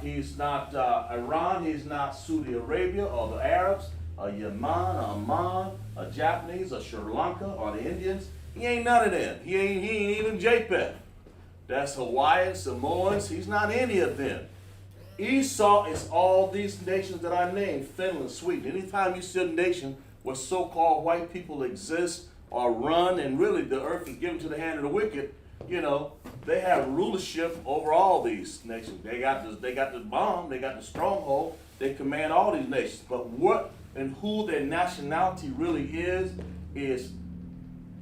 He's not Iran, he's not Saudi Arabia or the Arabs, or Yemen, or Oman, or Japanese, or Sri Lanka, or the Indians. He ain't none of them. He ain't even Japan. That's Hawaiian, Samoans, he's not any of them. Esau is all these nations that I named, Finland, Sweden. Anytime you see a nation where so-called white people exist or run, and really the earth is given to the hand of the wicked, you know, they have rulership over all these nations. They got the bomb, they got the stronghold, they command all these nations. But what and who their nationality really is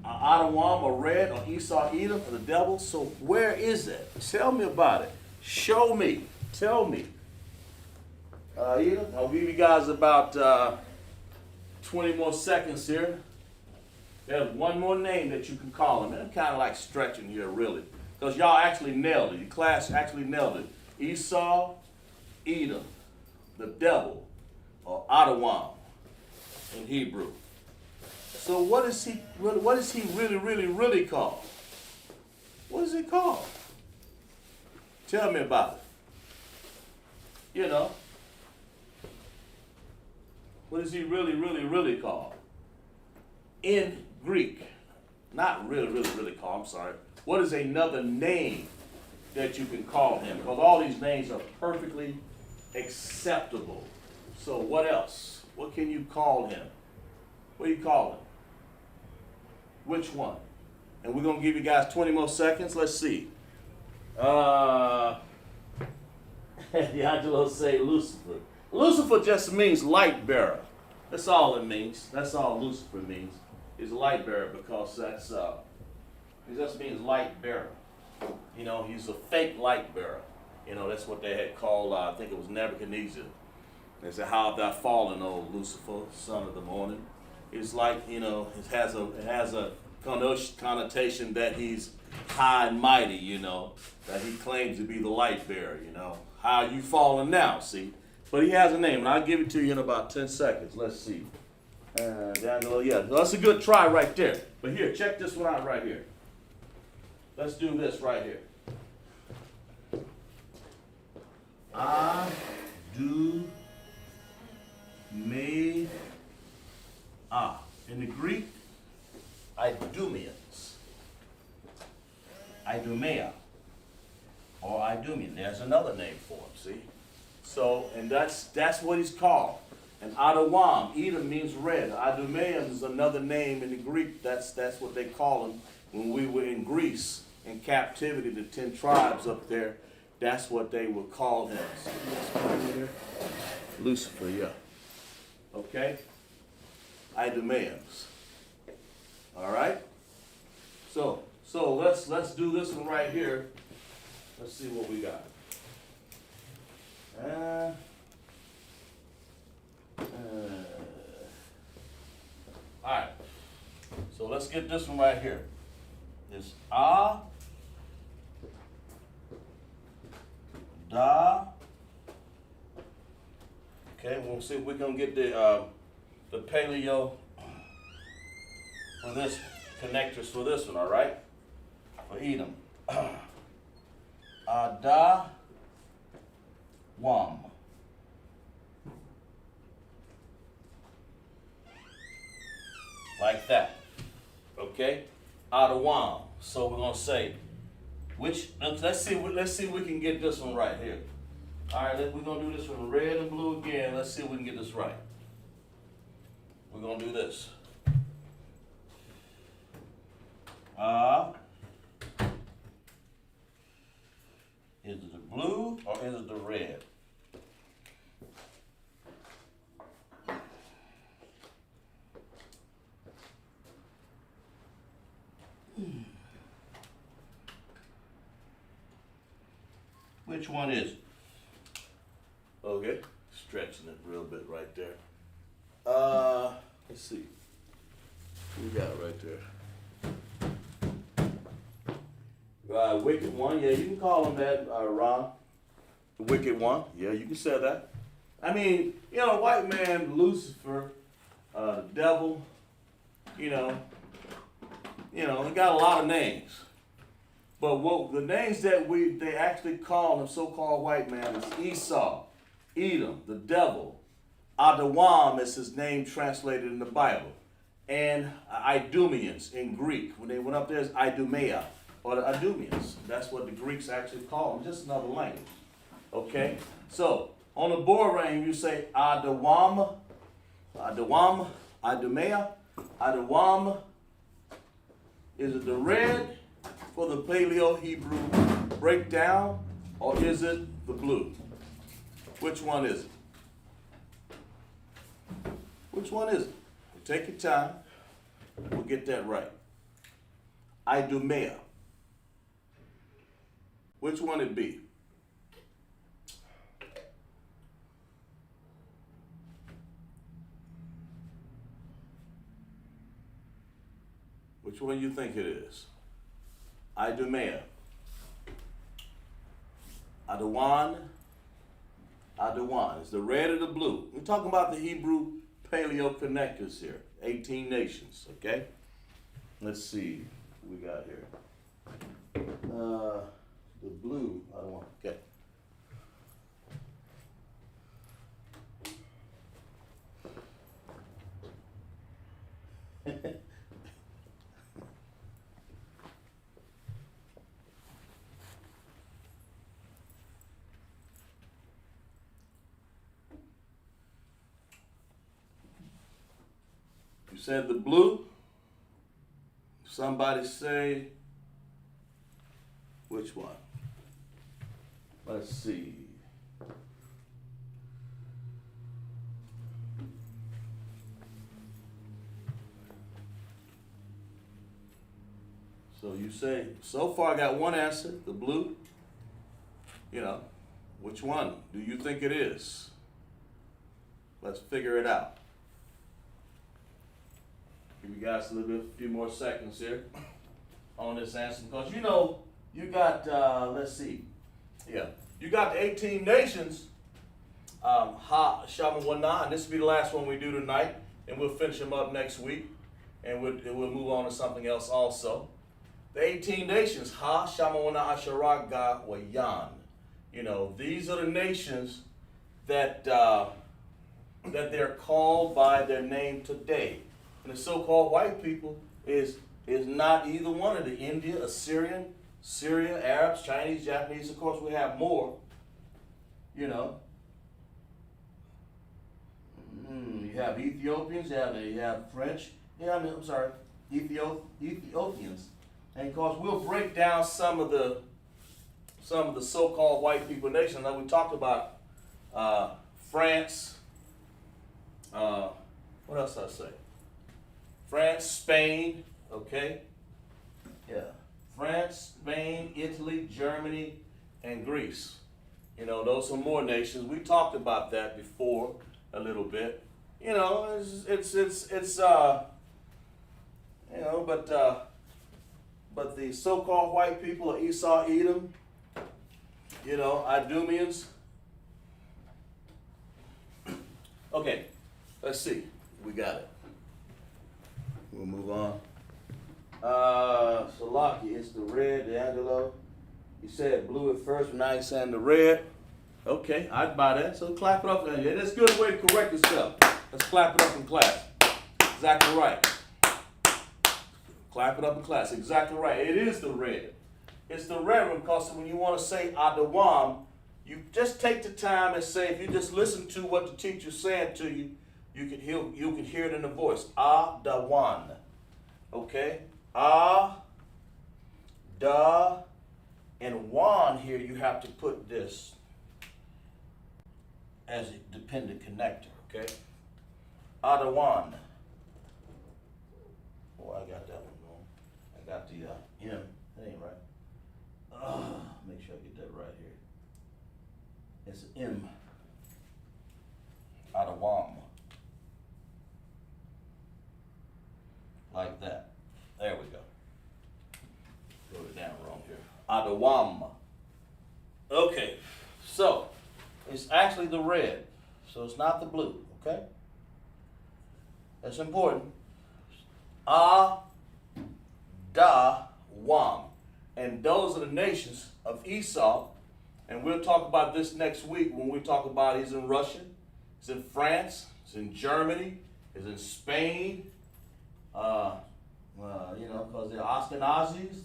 Adawam or red or Esau, Edom, or the devil. So where is it? Tell me about it. Show me. Tell me. Edom, I'll give you guys about 20 more seconds here. There's one more name that you can call him. And I'm kind of like stretching here, really. Because y'all actually nailed it. Your class actually nailed it. Esau, Edom, the devil, or Adawam in Hebrew. So what is he really called? What is he called? Tell me about it. You know. What is he really called? In Greek. Not really called, I'm sorry. What is another name that you can call him? Because all these names are perfectly acceptable. So what else? What can you call him? What do you call him? Which one? And we're going to give you guys 20 more seconds. Let's see. D'Angelo say Lucifer. Lucifer just means light bearer. That's all it means. That's all Lucifer means, is light bearer, because that's it just means light bearer. You know, he's a fake light bearer. You know, that's what they had called, I think it was Nebuchadnezzar. They said, "How have thou fallen, O Lucifer, son of the morning?" It's like, you know, it has a connotation that he's high and mighty, you know, that he claims to be the light bearer, you know. How are you falling now, see? But he has a name, and I'll give it to you in about 10 seconds. Let's see. D'Angelo, yeah, that's a good try right there. But here, check this one out right here. Let's do this right here. I do me in the Greek, Idumeans. Idumea. Or Idumean. There's another name for him, see? So, and that's what he's called. And Adawam, Edom means red. Idumean is another name in the Greek. That's what they call him when we were in Greece in captivity, the 10 tribes up there. That's what they would call him. Lucifer, yeah. Okay? Idumeans. All right? So let's do this one right here. Let's see what we got. All right. So let's get this one right here. It's A, Da. Okay, we'll see if we can get the paleo for this connectors for this one. All right, for Edom. Da. Wam. Like that. Okay? Adawam. So we're gonna say which. Let's see if we can get this one right here. All right, we're gonna do this one red and blue again. Let's see if we can get this right. We're gonna do this. Is it the blue or is it the red? Which one is it? Okay, stretching it real bit right there. Let's see. What we got right there? Wicked one, yeah, you can call him that, Ron. The wicked one, yeah, you can say that. I mean, you know, white man, Lucifer, devil, you know, they got a lot of names. But what the names that they actually call him, so-called white man, is Esau, Edom, the devil. Adawam is his name translated in the Bible. And Idumeans in Greek. When they went up there, it's Idumea, or the Idumeans. That's what the Greeks actually call them, just another language. Okay? So, on the board ring, you say Adawam, Idumea, Adawam. Is it the red for the Paleo Hebrew breakdown, or is it the blue? Which one is it? Which one is it? Take your time. We'll get that right. Idumea. Which one it be? Which one you think it is? Idumea. Adawan. Adawan. Is the red or the blue? We're talking about the Hebrew paleo connectors here. 18 nations, okay? Let's see what we got here. The blue, I don't want, okay. You said the blue. Somebody say which one? Let's see. So you say, so far I got one answer, the blue. You know, which one do you think it is? Let's figure it out. Give you guys a few more seconds here on this answer, because you know you got let's see, yeah, you got the 18 nations. Lashawan, and this will be the last one we do tonight, and we'll finish them up next week, and we'll move on to something else also. The 18 nations, Lashawan, Asharaga, Wayan. You know, these are the nations that that they're called by their name today. And the so-called white people is not either one of the India, Assyrian, Syria, Arabs, Chinese, Japanese. Of course, we have more. You know, you have Ethiopians, you have French. Yeah, I'm sorry, Ethiopians. And of course, we'll break down some of the so-called white people nations. Like we talked about France. What else did I say? France, Spain, okay? Yeah. France, Spain, Italy, Germany, and Greece. You know, those are more nations. We talked about that before a little bit. You know, it's you know, but the so-called white people of Esau, Edom, you know, Idumeans. Okay, let's see. We got it. We'll move on. Salaki, it's the red, the Angelo. You said blue at first, but now you're saying the red. Okay, I'd buy that. So clap it up. Yeah, that's a good way to correct yourself. Let's clap it up in class. Exactly right. Clap it up in class. Exactly right. It is the red. It's the red one, because when you want to say Adawam, you just take the time and say, if you just listen to what the teacher's saying to you, you can hear it in the voice. Adawan. Okay? Da, and wan here, you have to put this as a dependent connector. Okay? Adawan. Oh, I got that one wrong. I got the M. That ain't right. Make sure I get that right here. It's an M. Adawam. Like that. There we go. Wrote it down wrong here. Adawam. Okay, so it's actually the red, so it's not the blue, okay? That's important. Adawam. And those are the nations of Esau, and we'll talk about this next week when we talk about he's in Russia, he's in France, he's in Germany, he's in Spain. You know, because they're Ashkenazis,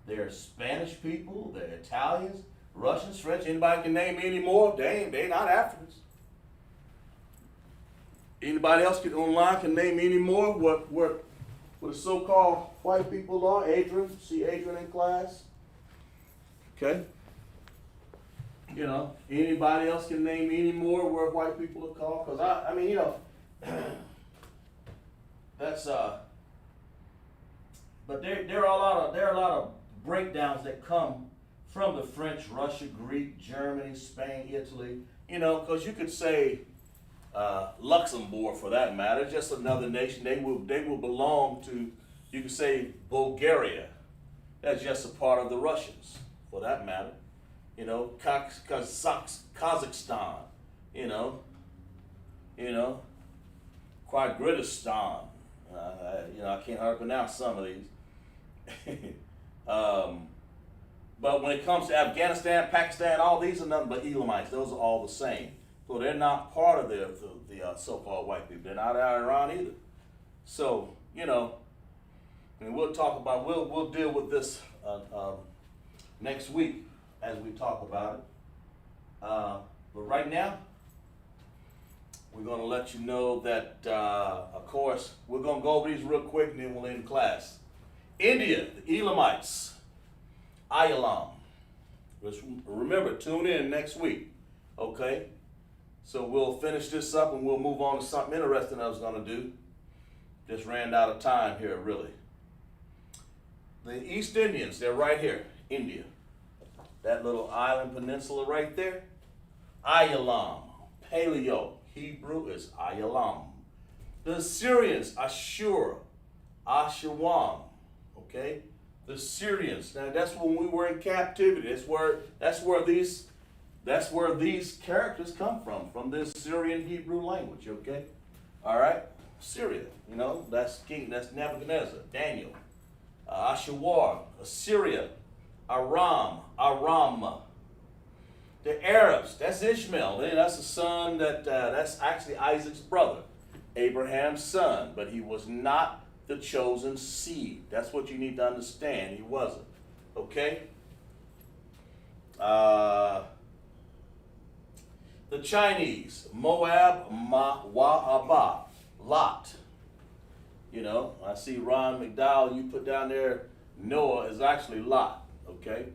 they're Spanish people, they're Italians, Russians, French. Anybody can name any more? They not Africans. Anybody else online can name any more what the so-called white people are? Adrian, see Adrian in class? Okay. You know, anybody else can name any more where white people are called? Because I mean, you know, that's but there are a lot of breakdowns that come from the French, Russia, Greek, Germany, Spain, Italy. You know, because you could say Luxembourg for that matter, just another nation. They will belong to. You could say Bulgaria. That's just a part of the Russians for that matter. You know, Kazakhstan. You know, Kyrgyzstan. I can't hardly pronounce some of these. But when it comes to Afghanistan, Pakistan, all these are nothing but Elamites. Those are all the same. So they're not part of the so-called white people. They're not out of Iran either. So, and we'll talk about, we'll deal with this next week as we talk about it. But right now, we're going to let you know that, of course, we're going to go over these real quick and then we'll end class. India, the Elamites, Ayalam. Just remember, tune in next week, okay? So we'll finish this up and we'll move on to something interesting I was going to do. Just ran out of time here, really. The East Indians, they're right here, India. That little island peninsula right there, Ayalam. Paleo, Hebrew is Ayalam. The Syrians, Ashur, Ashawan, okay? The Syrians. Now that's when we were in captivity. That's where these characters come from this Syrian Hebrew language, okay? All right? Syria, that's Nebuchadnezzar, Daniel. Ashawar, Assyria, Aram. The Arabs, that's Ishmael. That's the son that's actually Isaac's brother, Abraham's son, but he was not the chosen seed. That's what you need to understand. He wasn't. Okay? The Chinese, Moab, Wa'aba, Lot. I see Ron McDowell, you put down there, Noah is actually Lot. Okay?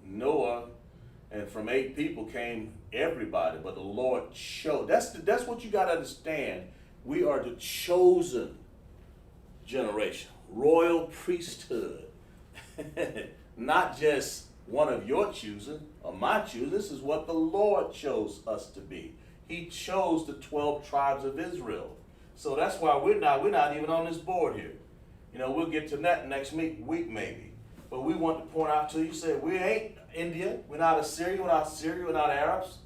Noah, and from 8 people came everybody, but the Lord chose. That's what you got to understand. We are the chosen generation, royal priesthood, not just one of your choosing or my choosing. This is what the Lord chose us to be. He chose the 12 tribes of Israel. So that's why we're not even on this board here. We'll get to that next week maybe. But we want to point out to you, say we ain't India, we're not Assyria, we're not Arabs.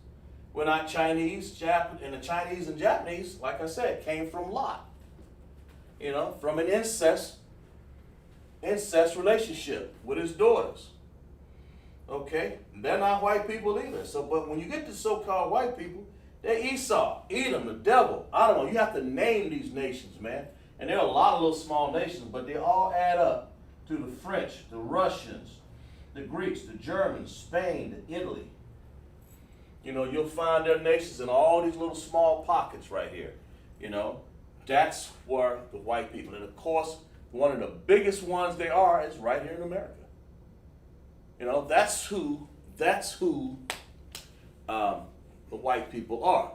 We're not Chinese, and the Chinese and Japanese, like I said, came from Lot. From an incest relationship with his daughters. Okay? They're not white people either. But when you get to so-called white people, they're Esau, Edom, the devil. I don't know. You have to name these nations, man. And there are a lot of little small nations, but they all add up to the French, the Russians, the Greeks, the Germans, Spain, Italy. You'll find their nations in all these little small pockets right here. That's where the white people. And of course, one of the biggest ones they are is right here in America. That's who the white people are.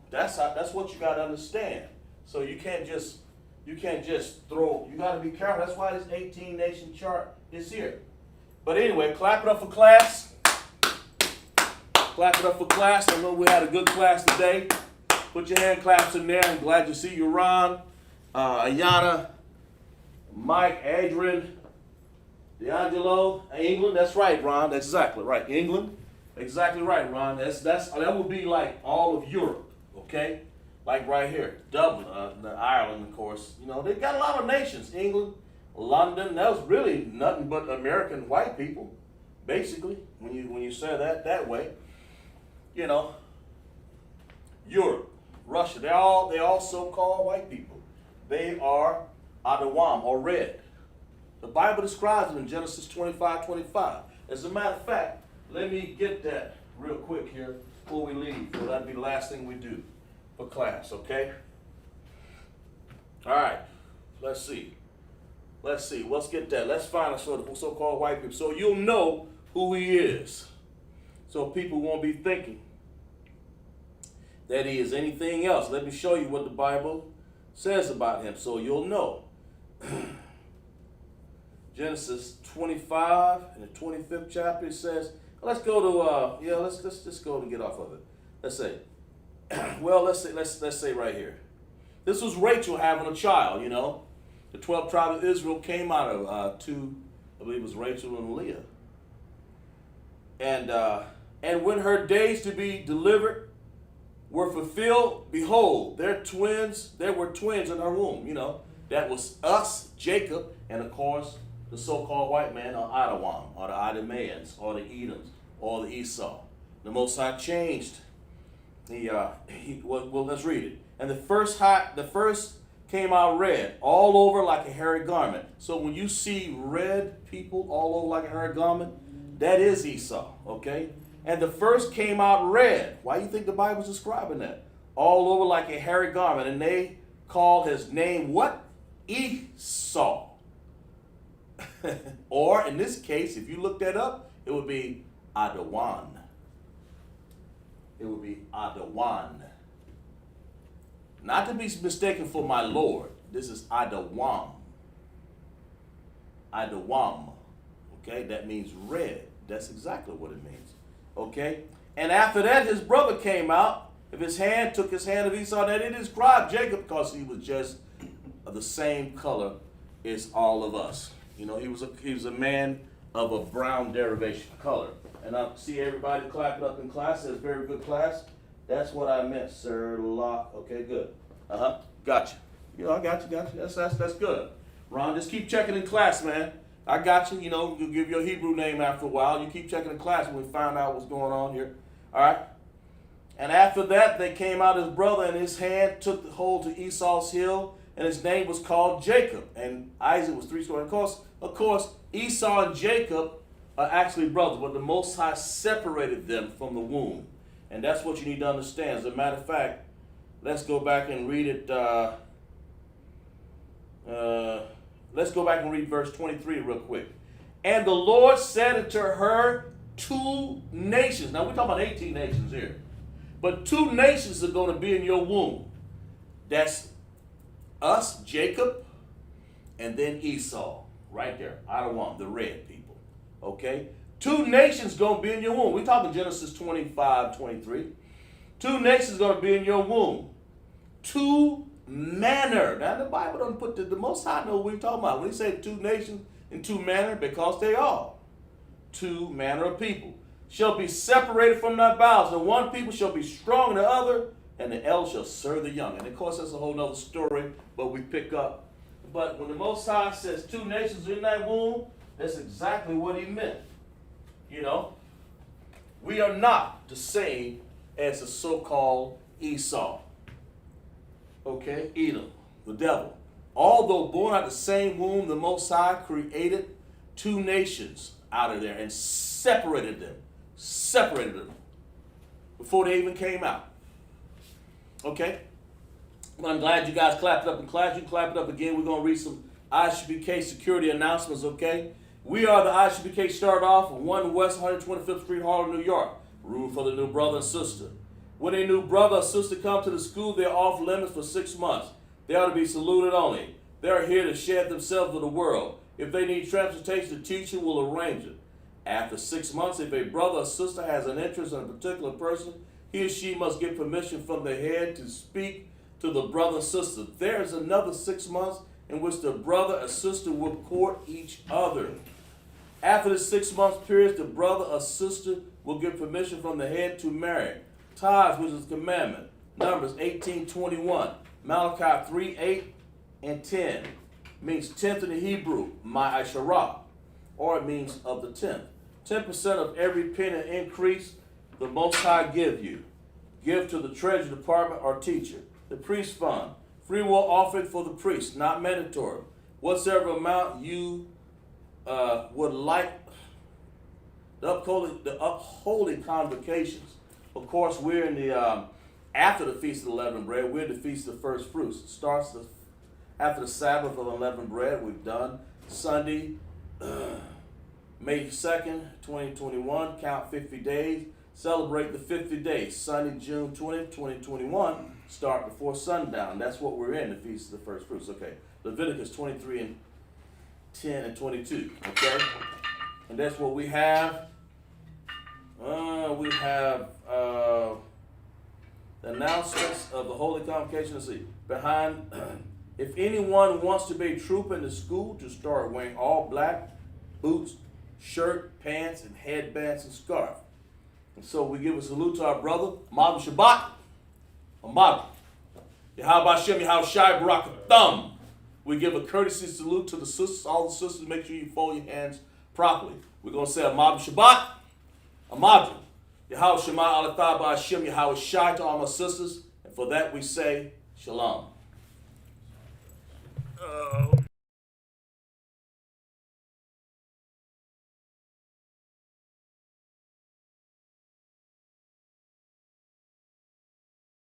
That's what you got to understand. So you can't just throw. You got to be careful. That's why this 18 nation chart is here. But anyway, clap it up for class. Clap it up for class. I know we had a good class today. Put your hand claps in there. I'm glad to see you, Ron, Ayana, Mike, Adrian, D'Angelo, England. That's right, Ron. That's exactly right. England. Exactly right, Ron. That would be like all of Europe, okay? Like right here, Dublin, Ireland, of course. They got a lot of nations. England, London. That was really nothing but American white people, basically. When you say that way. Europe, Russia, they're all so-called white people. They are Adawam, or red. The Bible describes them in Genesis 25:25. As a matter of fact, let me get that real quick here before we leave. So that'll be the last thing we do for class, okay? All right, let's see. Let's get that. Let's find a sort of so-called white people so you'll know who he is. So people won't be thinking that he is anything else. Let me show you what the Bible says about him so you'll know. Genesis 25 in the 25th chapter, it says, let's go to let's just go and get off of it. Let's say, let's say right here. This was Rachel having a child, The 12 tribes of Israel came out of two, I believe it was Rachel and Leah. And when her days to be delivered were fulfilled, behold, there were twins in her womb. You know, that was us, Jacob, and of course, the so-called white man, or Idawam, or the Idumeans, or the Edoms, or the Esau. The Most High changed well, let's read it. And the first came out red, all over like a hairy garment. So when you see red people all over like a hairy garment, that is Esau, okay? And the first came out red. Why do you think the Bible's describing that? All over like a hairy garment. And they called his name what? Esau. Or in this case, if you look that up, it would be Adawan. It would be Adawan. Not to be mistaken for my Lord. This is Adawam. Adawam. Okay, that means red. That's exactly what it means. Okay? And after that, his brother came out. If his hand took his hand of Esau, that it described Jacob because he was just of the same color as all of us. You know, he was a man of a brown derivation color. And I see everybody clapping up in class. Says very good class. That's what I meant, sir. Lock. Okay, good. Gotcha. You know, I got you. That's good. Ron, just keep checking in class, man. I got you. You know, you'll give your Hebrew name after a while. You keep checking in class when we find out what's going on here. All right. And after that, they came out his brother, and his hand took the hold to Esau's heel, and his name was called Jacob. And Isaac was 70. Of course, Esau and Jacob are actually brothers, but the Most High separated them from the womb. And that's what you need to understand. As a matter of fact, let's go back and read it. Let's go back and read verse 23 real quick. And the Lord said unto her, 2 nations. Now we're talking about 18 nations here. But 2 nations are going to be in your womb. That's us, Jacob, and then Esau. Right there. I don't want the red people. Okay? 2 nations going to be in your womb. We're talking Genesis 25:23. 2 nations going to be in your womb. 2 manner. Now the Bible doesn't put the Most High know what we're talking about. When he say 2 nations in 2 manner, because they are 2 manner of people. Shall be separated from thy bowels, and one people shall be strong than the other, and the elder shall serve the young. And of course that's a whole other story, but we pick up. But when the Most High says 2 nations in that womb, that's exactly what he meant. You know, we are not the same as the so-called Esau. Okay, Edom, the devil. Although born out of the same womb, the Most High created 2 nations out of there and separated them before they even came out. Okay? But I'm glad you guys clapped it up in class. You clap it up again. We're going to read some ISUBK security announcements, okay? We are the ISUBK start off 1 West 125th Street, Harlem, New York. Room for the new brother and sister. When a new brother or sister come to the school, they're off limits for 6 months. They ought to be saluted only. They're here to shed themselves with the world. If they need transportation, the teacher will arrange it. After 6 months, if a brother or sister has an interest in a particular person, he or she must get permission from the head to speak to the brother or sister. There is another 6 months in which the brother or sister will court each other. After the 6 month period, the brother or sister will get permission from the head to marry. Tithes, which is a commandment. Numbers 18:21. Malachi 3:8 and 10. Means 10th in the Hebrew, ma'asharah, or it means of the 10th. 10% of every penny increase the Most High give you. Give to the treasury department or teacher. The priest fund. Free will offering for the priest, not mandatory. Whatsoever amount you would like, the upholding convocations. Of course, we're in the, after the Feast of Unleavened Bread, we're in the Feast of First Fruits. It starts after the Sabbath of Unleavened Bread. We've done Sunday, May 2nd, 2021, count 50 days. Celebrate the 50 days. Sunday, June 20th, 2021, start before sundown. That's what we're in, the Feast of the First Fruits. Okay, Leviticus 23 and 10 and 22. Okay, and that's what we have. We have the announcements of the Holy Convocation. Let's see. Behind, if anyone wants to be a trooper in the school, to start wearing all black, boots, shirt, pants, and headbands and scarf. And so we give a salute to our brother, Mabu Shabbat, Amad. Yahweh Hashem, Yahweh Shai, Barak Thumb. We give a courtesy salute to the sisters. All the sisters, make sure you fold your hands properly. We're going to say Amad Shabbat. Amad. Yahweh Shema Alathah Hashem, Yahweh Shai to all my sisters. And for that we say Shalom.